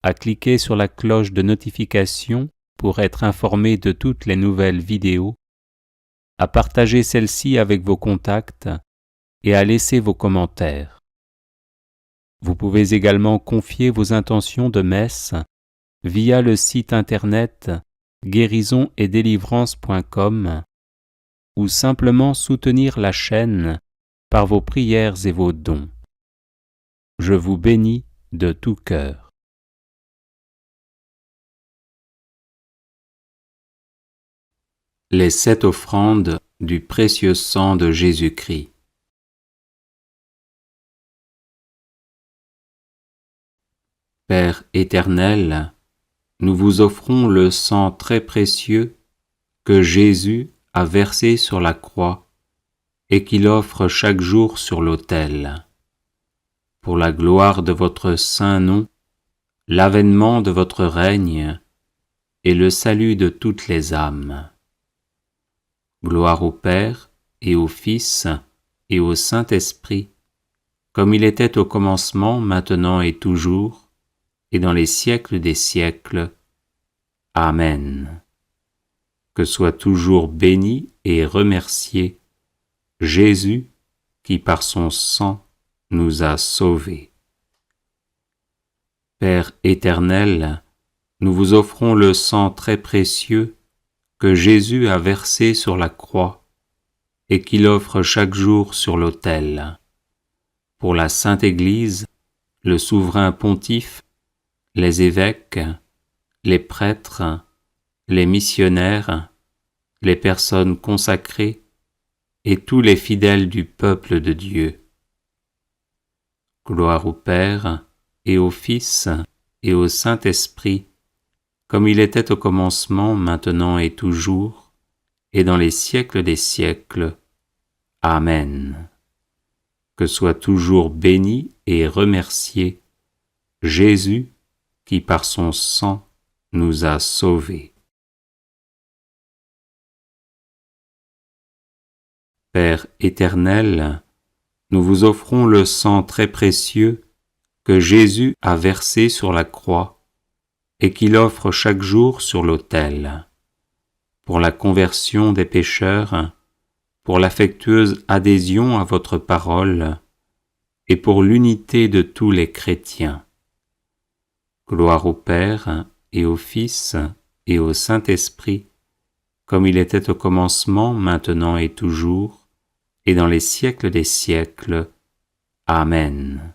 S1: à cliquer sur la cloche de notification pour être informé de toutes les nouvelles vidéos, à partager celle-ci avec vos contacts et à laisser vos commentaires. Vous pouvez également confier vos intentions de messe via le site internet guérisonetdélivrance.com ou simplement soutenir la chaîne par vos prières et vos dons. Je vous bénis de tout cœur. Les 7 offrandes du précieux sang de Jésus-Christ. Père éternel, nous vous offrons le sang très précieux que Jésus a versé sur la croix et qu'il offre chaque jour sur l'autel. Pour la gloire de votre saint nom, l'avènement de votre règne et le salut de toutes les âmes. Gloire au Père et au Fils et au Saint-Esprit, comme il était au commencement, maintenant et toujours, et dans les siècles des siècles. Amen. Que soit toujours béni et remercié Jésus qui par son sang nous a sauvés. Père éternel, nous vous offrons le sang très précieux que Jésus a versé sur la croix et qu'il offre chaque jour sur l'autel. Pour la Sainte Église, le souverain pontife, les évêques, les prêtres, les missionnaires, les personnes consacrées et tous les fidèles du peuple de Dieu. Gloire au Père et au Fils et au Saint-Esprit, comme il était au commencement, maintenant et toujours, et dans les siècles des siècles. Amen. Que soit toujours béni et remercié Jésus qui par son sang nous a sauvés. Père éternel, nous vous offrons le sang très précieux que Jésus a versé sur la croix et qu'il offre chaque jour sur l'autel, pour la conversion des pécheurs, pour l'affectueuse adhésion à votre parole et pour l'unité de tous les chrétiens. Gloire au Père et au Fils et au Saint-Esprit, comme il était au commencement, maintenant et toujours, et dans les siècles des siècles. Amen.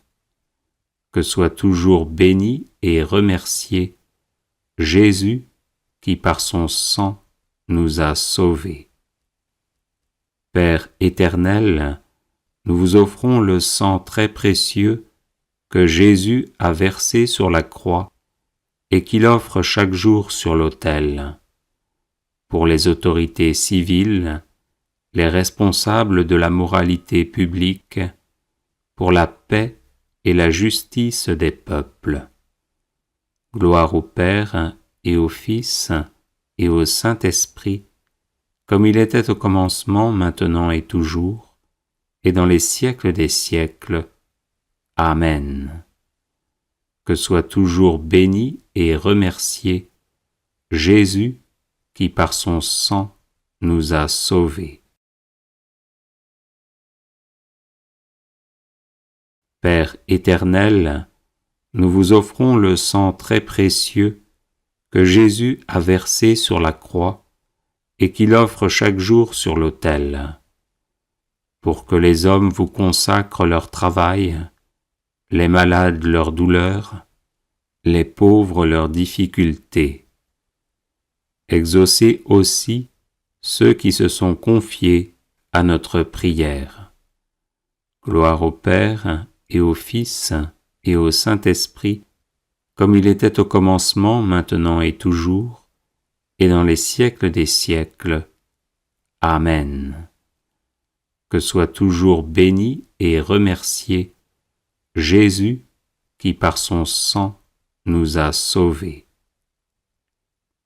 S1: Que soit toujours béni et remercié Jésus qui par son sang nous a sauvés. Père éternel, nous vous offrons le sang très précieux que Jésus a versé sur la croix et qu'il offre chaque jour sur l'autel. Pour les autorités civiles, les responsables de la moralité publique, pour la paix et la justice des peuples. Gloire au Père et au Fils et au Saint-Esprit, comme il était au commencement, maintenant et toujours, et dans les siècles des siècles. Amen. Que soit toujours béni et remercié Jésus qui par son sang nous a sauvés. Père éternel, nous vous offrons le sang très précieux que Jésus a versé sur la croix et qu'il offre chaque jour sur l'autel, pour que les hommes vous consacrent leur travail, les malades leur douleur, les pauvres leurs difficultés. Exaucez aussi ceux qui se sont confiés à notre prière. Gloire au Père et au Fils et au Saint-Esprit, comme il était au commencement, maintenant et toujours, et dans les siècles des siècles. Amen. Que soit toujours béni et remercié Jésus qui par son sang nous a sauvés.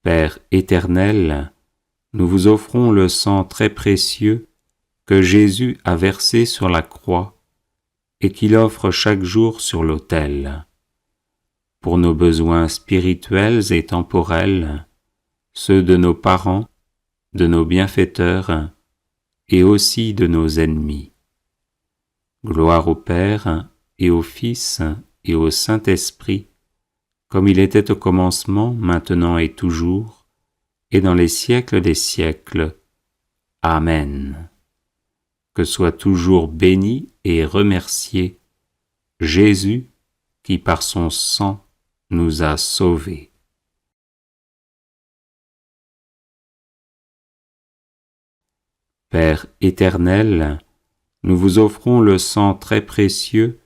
S1: Père éternel, nous vous offrons le sang très précieux que Jésus a versé sur la croix et qu'il offre chaque jour sur l'autel. Pour nos besoins spirituels et temporels, ceux de nos parents, de nos bienfaiteurs et aussi de nos ennemis. Gloire au Père, et au Fils, et au Saint-Esprit, comme il était au commencement, maintenant et toujours, et dans les siècles des siècles. Amen. Que soit toujours béni et remercié Jésus, qui par son sang nous a sauvés. Père éternel, nous vous offrons le sang très précieux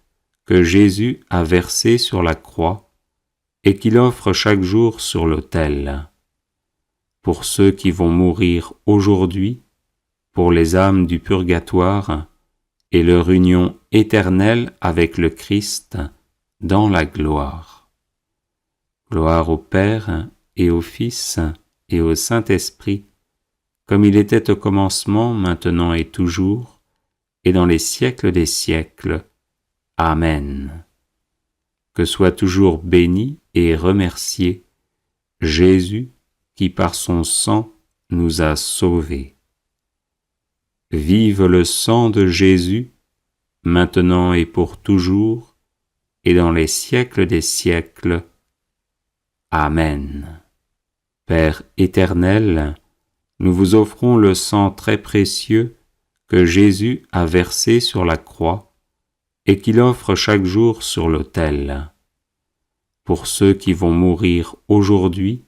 S1: que Jésus a versé sur la croix et qu'il offre chaque jour sur l'autel. Pour ceux qui vont mourir aujourd'hui, pour les âmes du purgatoire et leur union éternelle avec le Christ dans la gloire. Gloire au Père et au Fils et au Saint-Esprit, comme il était au commencement, maintenant et toujours, et dans les siècles des siècles. Amen. Que soit toujours béni et remercié Jésus, qui par son sang nous a sauvés. Vive le sang de Jésus, maintenant et pour toujours, et dans les siècles des siècles. Amen. Père éternel, nous vous offrons le sang très précieux que Jésus a versé sur la croix et qu'il offre chaque jour sur l'autel. Pour ceux qui vont mourir aujourd'hui,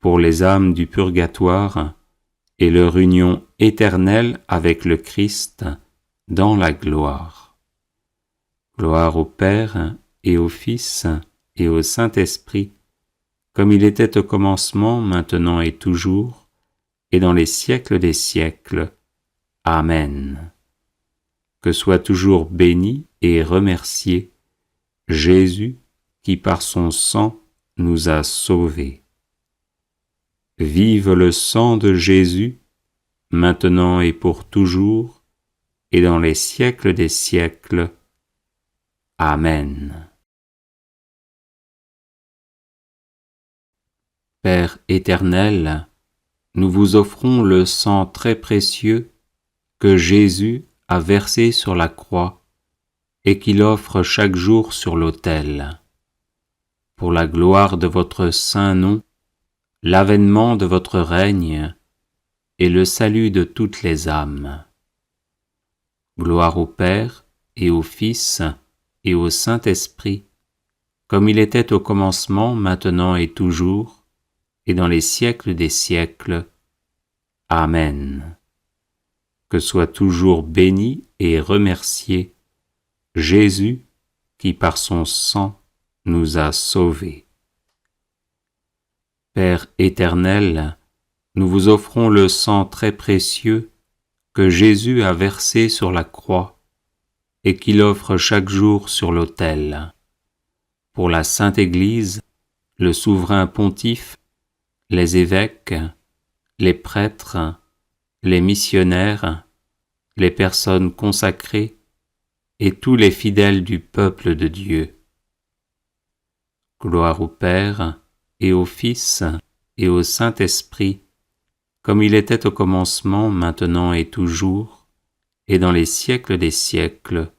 S1: pour les âmes du purgatoire et leur union éternelle avec le Christ dans la gloire. Gloire au Père et au Fils et au Saint-Esprit, comme il était au commencement, maintenant et toujours, et dans les siècles des siècles. Amen. Que soit toujours béni et remercié Jésus, qui par son sang nous a sauvés. Vive le sang de Jésus, maintenant et pour toujours, et dans les siècles des siècles. Amen. Père éternel, nous vous offrons le sang très précieux que Jésus a versé sur la croix et qu'il offre chaque jour sur l'autel. Pour la gloire de votre saint nom, l'avènement de votre règne et le salut de toutes les âmes. Gloire au Père et au Fils et au Saint-Esprit, comme il était au commencement, maintenant et toujours, et dans les siècles des siècles. Amen. Que soit toujours béni et remercié Jésus, qui par son sang nous a sauvés. Père éternel, nous vous offrons le sang très précieux que Jésus a versé sur la croix et qu'il offre chaque jour sur l'autel. Pour la Sainte Église, le souverain pontife, les évêques, les prêtres, les missionnaires, les personnes consacrées et tous les fidèles du peuple de Dieu. Gloire au Père et au Fils et au Saint-Esprit, comme il était au commencement, maintenant et toujours, et dans les siècles des siècles.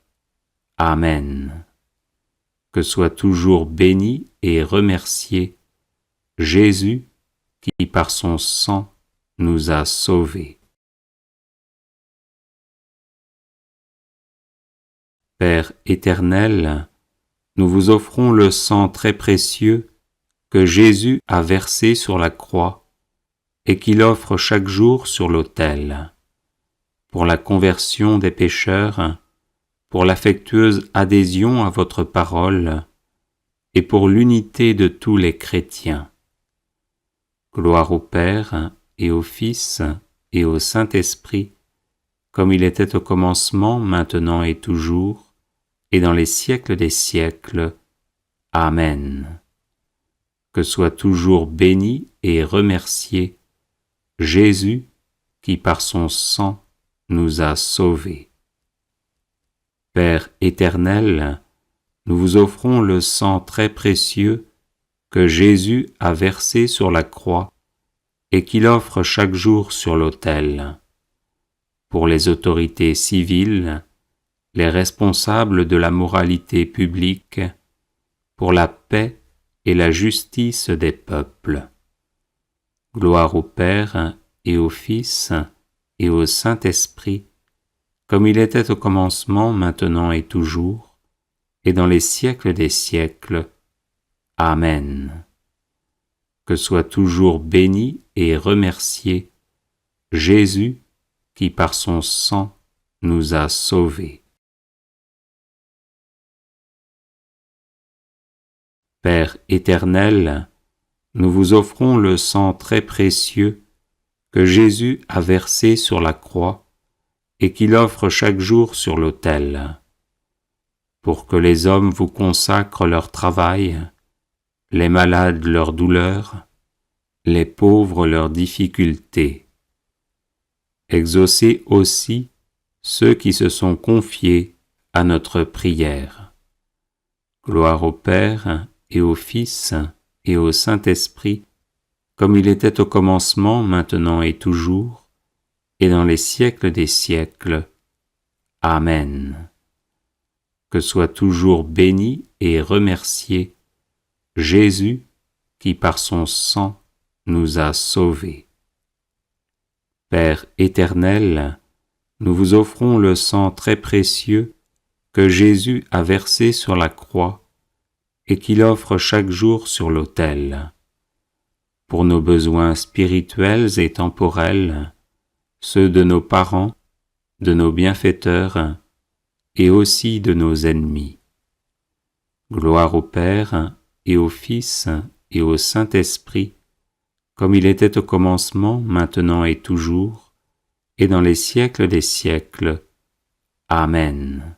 S1: Amen. Que soit toujours béni et remercié Jésus, qui par son sang nous a sauvés. Père éternel, nous vous offrons le sang très précieux que Jésus a versé sur la croix et qu'il offre chaque jour sur l'autel. Pour la conversion des pécheurs, pour l'affectueuse adhésion à votre parole et pour l'unité de tous les chrétiens. Gloire au Père et au Fils et au Saint-Esprit, comme il était au commencement, maintenant et toujours, et dans les siècles des siècles. Amen. Que soit toujours béni et remercié Jésus, qui par son sang nous a sauvés. Père éternel, nous vous offrons le sang très précieux que Jésus a versé sur la croix et qu'il offre chaque jour sur l'autel. pour les autorités civiles, les responsables de la moralité publique, pour la paix et la justice des peuples. Gloire au Père et au Fils et au Saint-Esprit, comme il était au commencement, maintenant et toujours, et dans les siècles des siècles. Amen. Que soit toujours béni et remercié Jésus qui par son sang nous a sauvés. Père éternel, nous vous offrons le sang très précieux que Jésus a versé sur la croix et qu'il offre chaque jour sur l'autel, pour que les hommes vous consacrent leur travail, les malades leur douleur, les pauvres leurs difficultés. Exaucez aussi ceux qui se sont confiés à notre prière. Gloire au Père et au Fils et au Saint-Esprit, comme il était au commencement, maintenant et toujours, et dans les siècles des siècles. Amen. Que soit toujours béni et remercié Jésus qui par son sang nous a sauvés. Père éternel, nous vous offrons le sang très précieux que Jésus a versé sur la croix et qu'il offre chaque jour sur l'autel. Pour nos besoins spirituels et temporels, ceux de nos parents, de nos bienfaiteurs et aussi de nos ennemis. Gloire au Père et au Fils et au Saint-Esprit, comme il était au commencement, maintenant et toujours, et dans les siècles des siècles. Amen.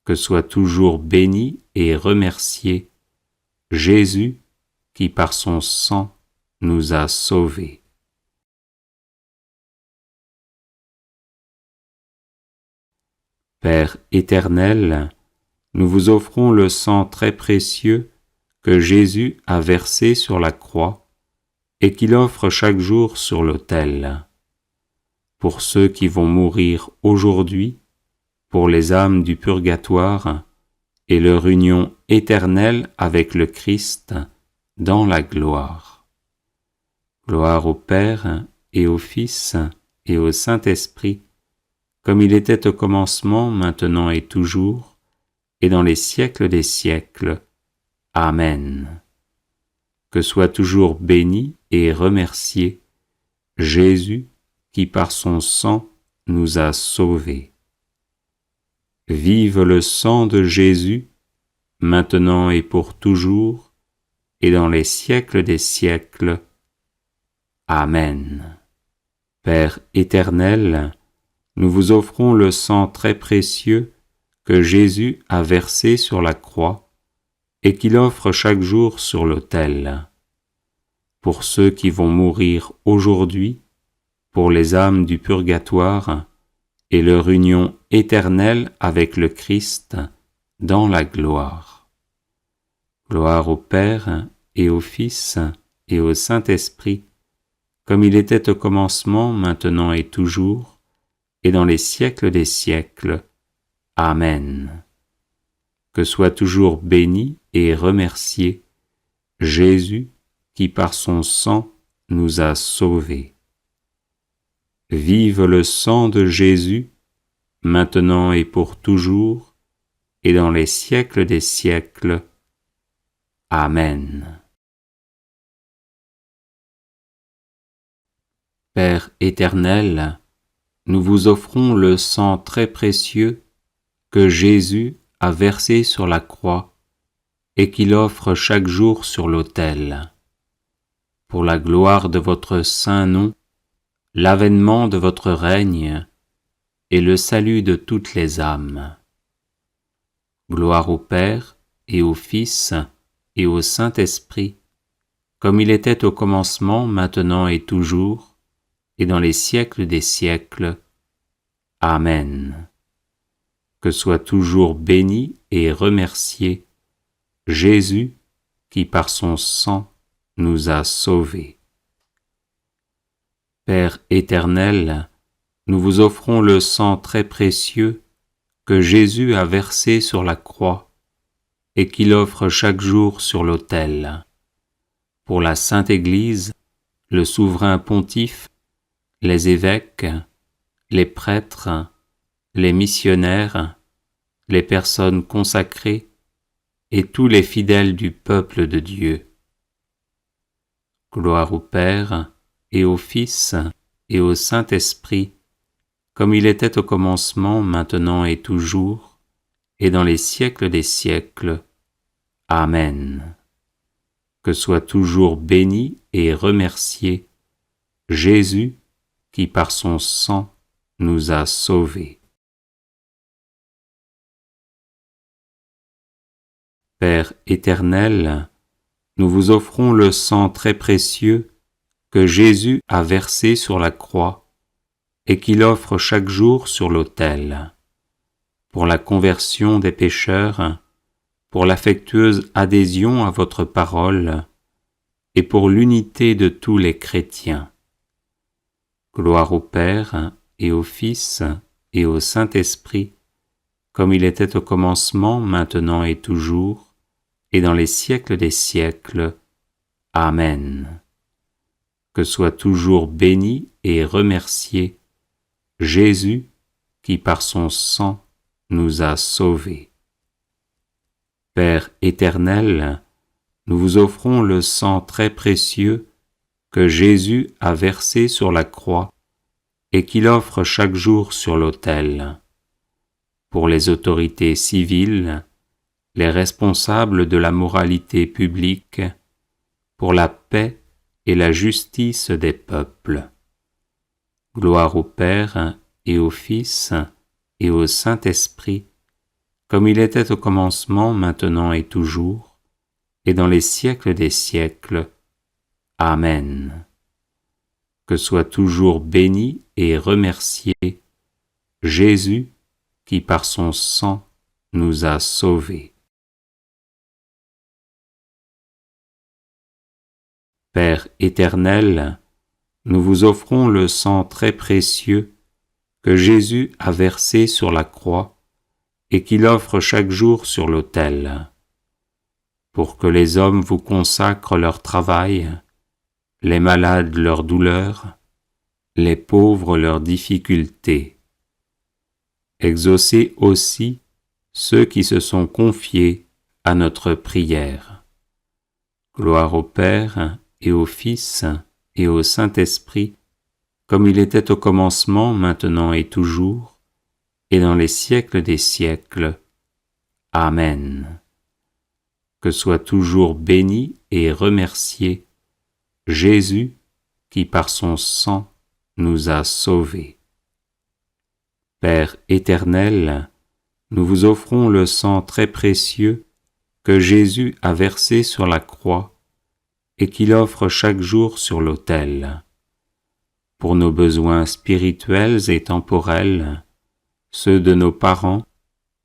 S1: Que soit toujours béni et remercié Jésus qui par son sang nous a sauvés. Père éternel, nous vous offrons le sang très précieux que Jésus a versé sur la croix et qu'il offre chaque jour sur l'autel. Pour ceux qui vont mourir aujourd'hui, pour les âmes du purgatoire et leur union éternelle avec le Christ dans la gloire. Gloire au Père et au Fils et au Saint-Esprit, comme il était au commencement, maintenant et toujours, et dans les siècles des siècles. Amen. Que soit toujours béni et remercié Jésus qui par son sang nous a sauvés. Vive le sang de Jésus, maintenant et pour toujours, et dans les siècles des siècles. Amen. Père éternel, nous vous offrons le sang très précieux que Jésus a versé sur la croix et qu'il offre chaque jour sur l'autel. Pour ceux qui vont mourir aujourd'hui, pour les âmes du purgatoire et leur union éternelle avec le Christ dans la gloire. Gloire au Père et au Fils et au Saint-Esprit, comme il était au commencement, maintenant et toujours, et dans les siècles des siècles. Amen. Que soit toujours béni et remercié Jésus qui par son sang nous a sauvés. Vive le sang de Jésus, maintenant et pour toujours, et dans les siècles des siècles. Amen. Père éternel, nous vous offrons le sang très précieux que Jésus a versé sur la croix et qu'il offre chaque jour sur l'autel. Pour la gloire de votre saint nom, l'avènement de votre règne et le salut de toutes les âmes. Gloire au Père et au Fils et au Saint-Esprit, comme il était au commencement, maintenant et toujours, et dans les siècles des siècles. Amen. Que soit toujours béni et remercié Jésus qui par son sang nous a sauvés. Père éternel, nous vous offrons le sang très précieux que Jésus a versé sur la croix et qu'il offre chaque jour sur l'autel. Pour la Sainte Église, le souverain pontife, les évêques, les prêtres, les missionnaires, les personnes consacrées et tous les fidèles du peuple de Dieu. Gloire au Père et au Fils et au Saint-Esprit, comme il était au commencement, maintenant et toujours, et dans les siècles des siècles. Amen. Que soit toujours béni et remercié Jésus qui par son sang nous a sauvés. Père éternel, nous vous offrons le sang très précieux que Jésus a versé sur la croix et qu'il offre chaque jour sur l'autel, pour la conversion des pécheurs, pour l'affectueuse adhésion à votre parole et pour l'unité de tous les chrétiens. Gloire au Père et au Fils et au Saint-Esprit, comme il était au commencement, maintenant et toujours, et dans les siècles des siècles. Amen. Que soit toujours béni et remercié Jésus qui par son sang nous a sauvés. Père éternel, nous vous offrons le sang très précieux que Jésus a versé sur la croix et qu'il offre chaque jour sur l'autel. Pour les autorités civiles, les responsables de la moralité publique, pour la paix et la justice des peuples. Gloire au Père et au Fils et au Saint-Esprit, comme il était au commencement, maintenant et toujours, et dans les siècles des siècles. Amen. Que soit toujours béni et remercié Jésus qui par son sang nous a sauvés. Père éternel, nous vous offrons le sang très précieux que Jésus a versé sur la croix et qu'il offre chaque jour sur l'autel, pour que les hommes vous consacrent leur travail, les malades leurs douleurs, les pauvres leurs difficultés. Exaucez aussi ceux qui se sont confiés à notre prière. Gloire au Père et au Fils et au Saint-Esprit, comme il était au commencement, maintenant et toujours, et dans les siècles des siècles. Amen. Que soit toujours béni et remercié Jésus qui par son sang nous a sauvés. Père éternel, nous vous offrons le sang très précieux que Jésus a versé sur la croix et qu'il offre chaque jour sur l'autel. Pour nos besoins spirituels et temporels, ceux de nos parents,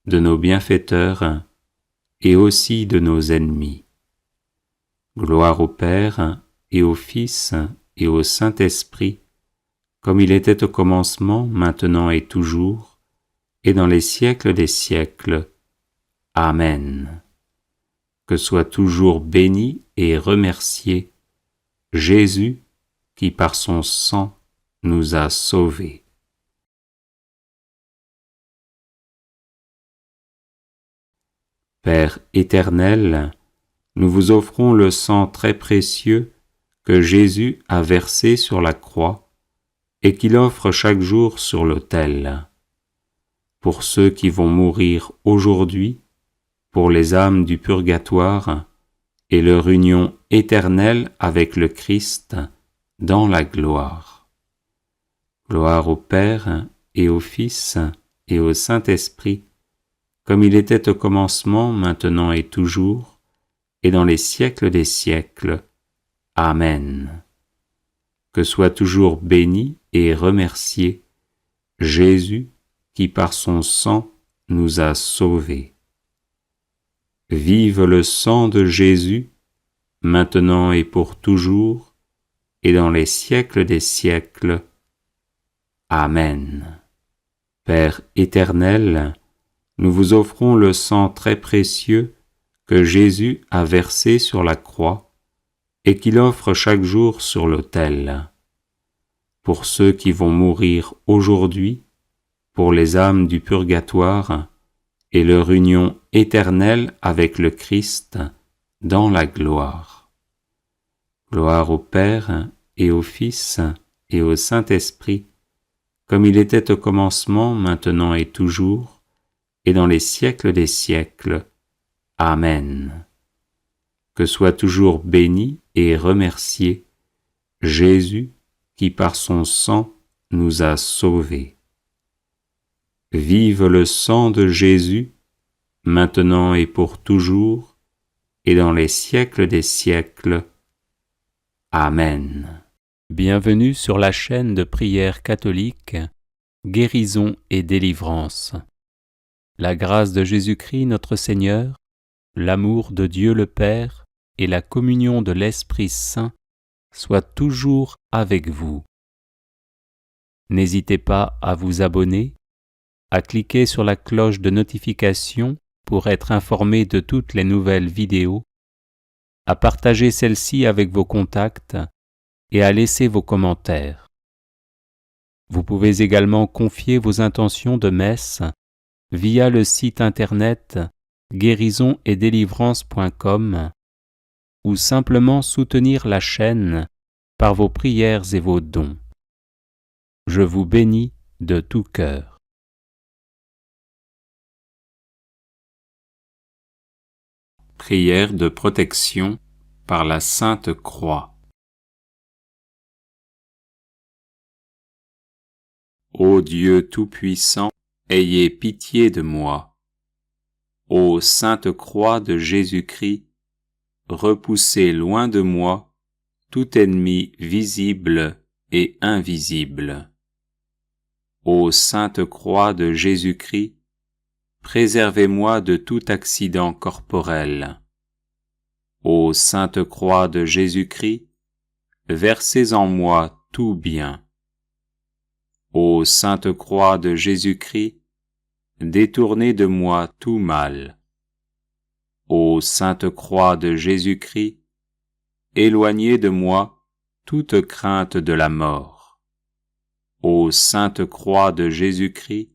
S1: de nos bienfaiteurs et aussi de nos ennemis. Gloire au Père et au Fils et au Saint-Esprit, comme il était au commencement, maintenant et toujours, et dans les siècles des siècles. Amen. Que soit toujours béni et remercié Jésus qui par son sang nous a sauvés. Père éternel, nous vous offrons le sang très précieux que Jésus a versé sur la croix et qu'il offre chaque jour sur l'autel. Pour ceux qui vont mourir aujourd'hui, pour les âmes du purgatoire et leur union éternelle avec le Christ dans la gloire. Gloire au Père et au Fils et au Saint-Esprit, comme il était au commencement, maintenant et toujours, et dans les siècles des siècles. Amen. Que soit toujours béni et remercié Jésus qui par son sang nous a sauvés. Vive le sang de Jésus, maintenant et pour toujours, et dans les siècles des siècles. Amen. Père éternel, nous vous offrons le sang très précieux que Jésus a versé sur la croix et qu'il offre chaque jour sur l'autel. Pour ceux qui vont mourir aujourd'hui, pour les âmes du purgatoire et leur union éternelle avec le Christ dans la gloire. Gloire au Père et au Fils et au Saint-Esprit, comme il était au commencement, maintenant et toujours, et dans les siècles des siècles. Amen. Que soit toujours béni et remercié Jésus qui par son sang nous a sauvés. Vive le sang de Jésus, maintenant et pour toujours, et dans les siècles des siècles. Amen.
S2: Bienvenue sur la chaîne de prière catholique, Guérison et délivrance. La grâce de Jésus-Christ notre Seigneur, l'amour de Dieu le Père et la communion de l'Esprit Saint soient toujours avec vous. N'hésitez pas à vous abonner, à cliquer sur la cloche de notification pour être informé de toutes les nouvelles vidéos, à partager celle-ci avec vos contacts et à laisser vos commentaires. Vous pouvez également confier vos intentions de messe via le site internet guérisonetdélivrance.com ou simplement soutenir la chaîne par vos prières et vos dons. Je vous bénis de tout cœur.
S1: Prière de protection par la Sainte Croix. Ô Dieu Tout-Puissant, ayez pitié de moi. Ô Sainte Croix de Jésus-Christ, repoussez loin de moi tout ennemi visible et invisible. Ô Sainte Croix de Jésus-Christ, préservez-moi de tout accident corporel. Ô Sainte Croix de Jésus-Christ, versez en moi tout bien. Ô Sainte Croix de Jésus-Christ, détournez de moi tout mal. Ô Sainte Croix de Jésus-Christ, éloignez de moi toute crainte de la mort. Ô Sainte Croix de Jésus-Christ,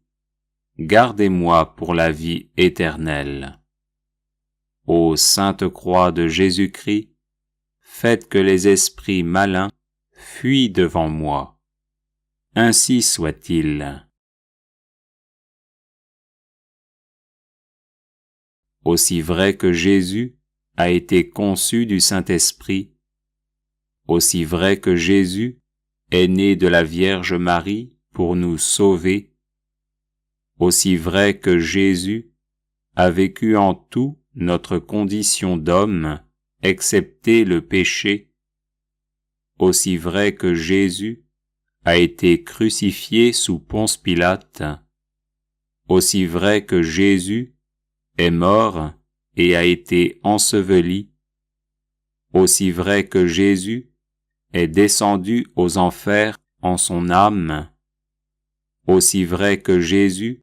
S1: gardez-moi pour la vie éternelle. Ô Sainte Croix de Jésus-Christ, faites que les esprits malins fuient devant moi. Ainsi soit-il. Aussi vrai que Jésus a été conçu du Saint-Esprit, aussi vrai que Jésus est né de la Vierge Marie pour nous sauver, aussi vrai que Jésus a vécu en tout notre condition d'homme, excepté le péché, aussi vrai que Jésus a été crucifié sous Ponce Pilate, aussi vrai que Jésus est mort et a été enseveli, aussi vrai que Jésus est descendu aux enfers en son âme, aussi vrai que Jésus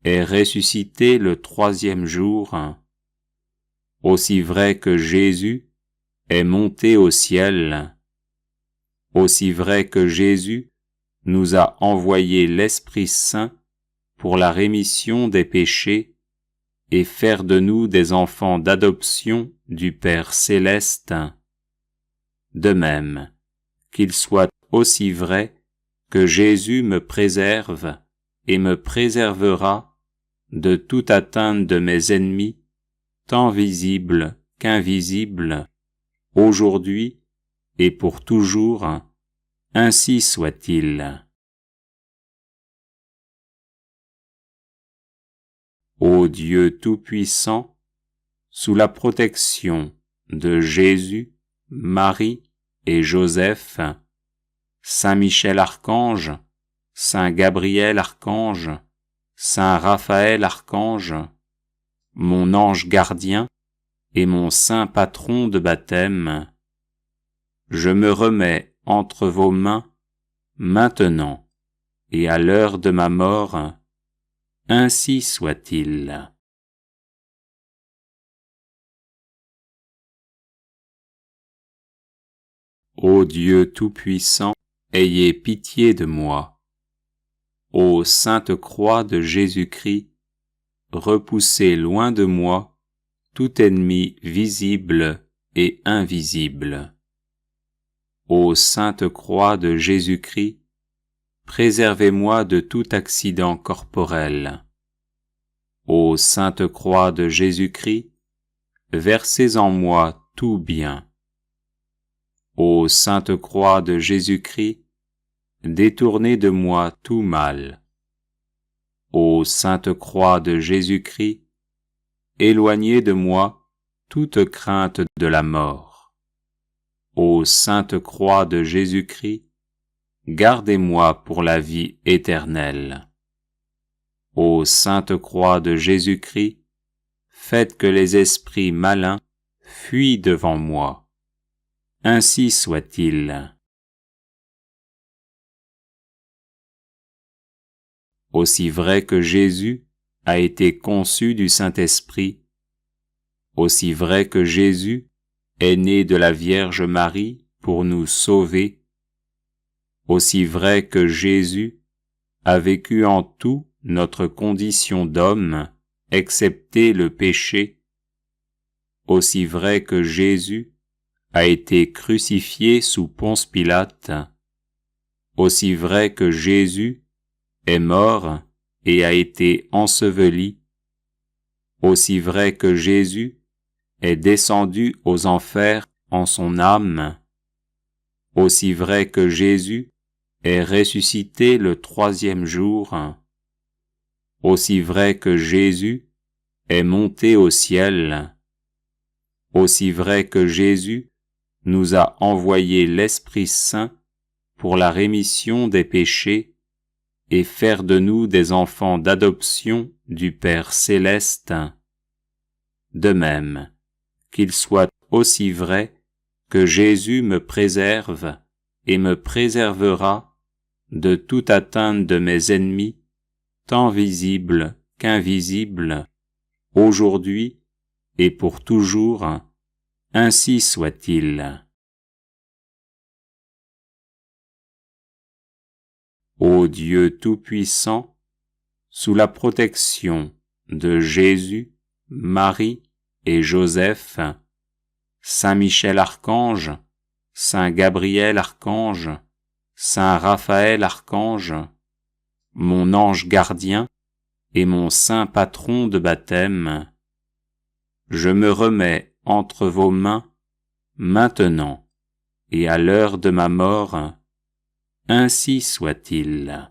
S1: est ressuscité le 3e jour, aussi vrai que Jésus est monté au ciel, aussi vrai que Jésus nous a envoyé l'Esprit Saint pour la rémission des péchés et faire de nous des enfants d'adoption du Père céleste. De même, qu'il soit aussi vrai que Jésus me préserve et me préservera de toute atteinte de mes ennemis, tant visibles qu'invisibles, aujourd'hui et pour toujours. Ainsi soit-il. Ô Dieu Tout-Puissant, sous la protection de Jésus, Marie et Joseph, Saint Michel Archange, Saint Gabriel Archange, Saint Raphaël Archange, mon ange gardien et mon saint patron de baptême, je me remets entre vos mains maintenant et à l'heure de ma mort, ainsi soit-il. Ô Dieu Tout-Puissant, ayez pitié de moi. Ô sainte croix de Jésus-Christ, repoussez loin de moi tout ennemi visible et invisible. Ô sainte croix de Jésus-Christ, préservez-moi de tout accident corporel. Ô sainte croix de Jésus-Christ, versez en moi tout bien. Ô sainte croix de Jésus-Christ, détournez de moi tout mal. Ô sainte croix de Jésus-Christ, éloignez de moi toute crainte de la mort. Ô sainte croix de Jésus-Christ, gardez-moi pour la vie éternelle. Ô sainte croix de Jésus-Christ, faites que les esprits malins fuient devant moi. Ainsi soit-il. Aussi vrai que Jésus a été conçu du Saint-Esprit, aussi vrai que Jésus est né de la Vierge Marie pour nous sauver, aussi vrai que Jésus a vécu en tout notre condition d'homme, excepté le péché, aussi vrai que Jésus a été crucifié sous Ponce Pilate, aussi vrai que Jésus est mort et a été enseveli, aussi vrai que Jésus est descendu aux enfers en son âme, aussi vrai que Jésus est ressuscité le 3e jour, aussi vrai que Jésus est monté au ciel, aussi vrai que Jésus nous a envoyé l'Esprit Saint pour la rémission des péchés et faire de nous des enfants d'adoption du Père céleste, de même qu'il soit aussi vrai que Jésus me préserve et me préservera de toute atteinte de mes ennemis, tant visibles qu'invisibles, aujourd'hui et pour toujours, ainsi soit-il. Ô Dieu Tout-Puissant, sous la protection de Jésus, Marie et Joseph, Saint Michel Archange, Saint Gabriel Archange, Saint Raphaël Archange, mon ange gardien et mon saint patron de baptême, je me remets entre vos mains, maintenant et à l'heure de ma mort, ainsi soit-il.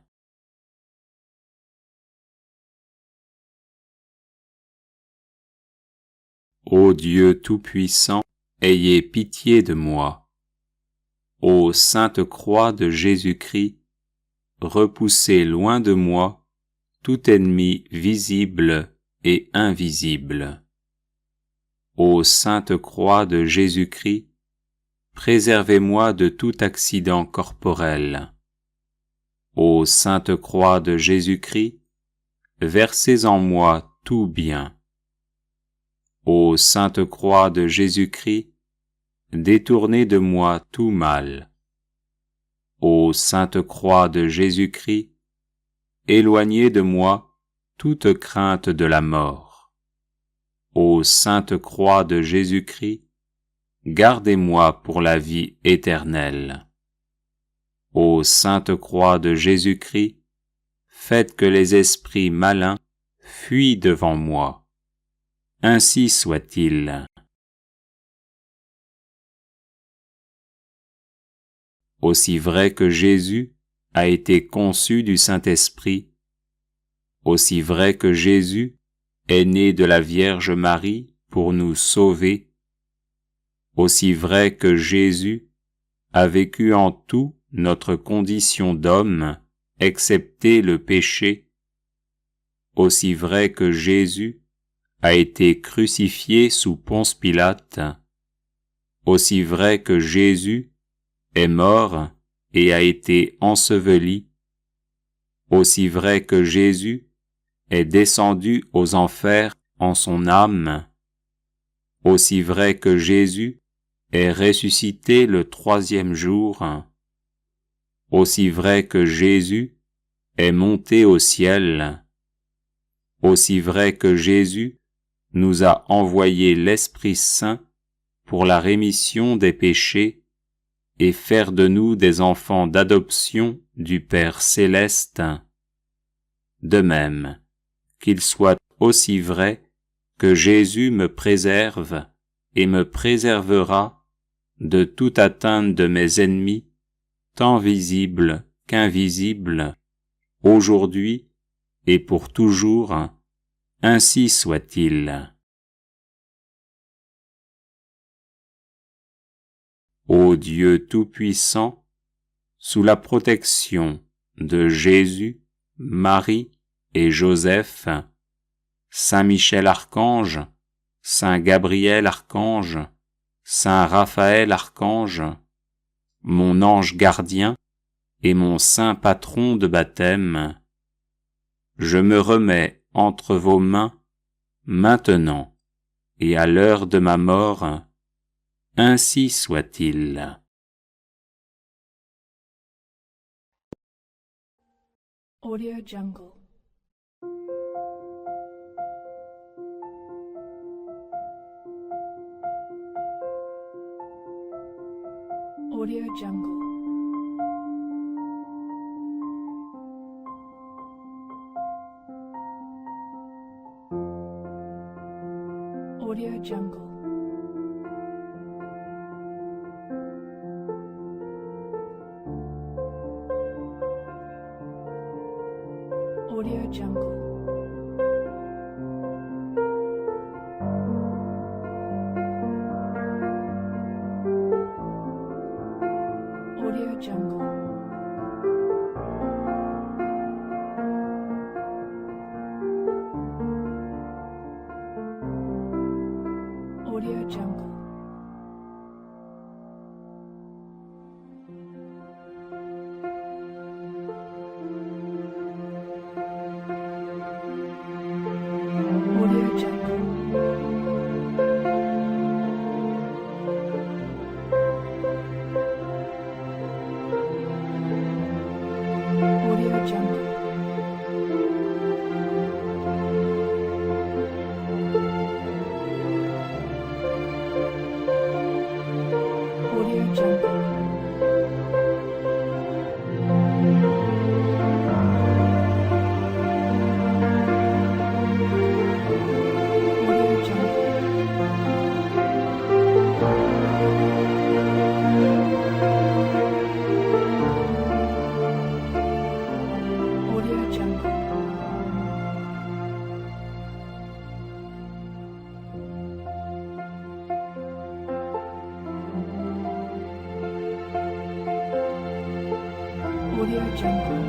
S1: Ô Dieu Tout-Puissant, ayez pitié de moi. Ô sainte croix de Jésus-Christ, repoussez loin de moi tout ennemi visible et invisible. Ô sainte croix de Jésus-Christ, préservez-moi de tout accident corporel. Ô sainte croix de Jésus-Christ, versez en moi tout bien. Ô sainte croix de Jésus-Christ, détournez de moi tout mal. Ô sainte croix de Jésus-Christ, éloignez de moi toute crainte de la mort. Ô sainte croix de Jésus-Christ, gardez-moi pour la vie éternelle. Ô sainte croix de Jésus-Christ, faites que les esprits malins fuient devant moi. Ainsi soit-il. Aussi vrai que Jésus a été conçu du Saint-Esprit, aussi vrai que Jésus est né de la Vierge Marie pour nous sauver, aussi vrai que Jésus a vécu en tout notre condition d'homme, excepté le péché, aussi vrai que Jésus a été crucifié sous Ponce Pilate, aussi vrai que Jésus est mort et a été enseveli, Aussi vrai que Jésus est descendu aux enfers en son âme, aussi vrai que Jésus est ressuscité le troisième jour, aussi vrai que Jésus est monté au ciel, aussi vrai que Jésus nous a envoyé l'Esprit Saint pour la rémission des péchés et faire de nous des enfants d'adoption du Père céleste, de même qu'il soit aussi vrai que Jésus me préserve et me préservera de toute atteinte de mes ennemis, tant visibles qu'invisibles, aujourd'hui et pour toujours, ainsi soit-il. Ô Dieu Tout-Puissant, sous la protection de Jésus, Marie et Joseph, Saint Michel Archange, Saint Gabriel Archange, Saint Raphaël Archange, mon ange gardien et mon saint patron de baptême, je me remets entre vos mains, maintenant et à l'heure de ma mort, ainsi soit-il.
S3: Audio Jungle. Audio Jungle. Audio Jungle. Audio Jungle. Audio Jungle. Audio Jungle. Audio Jungle. Audio Jungle. Audio Jungle. Audio Jungle. Audio Jungle. Audio Jungle.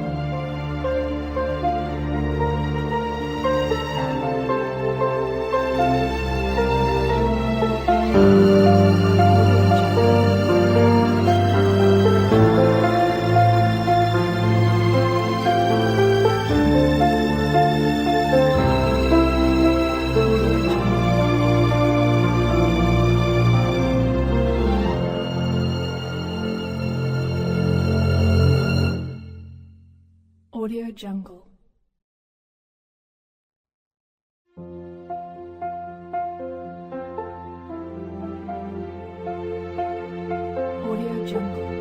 S3: Audio Jungle. Audio Jungle.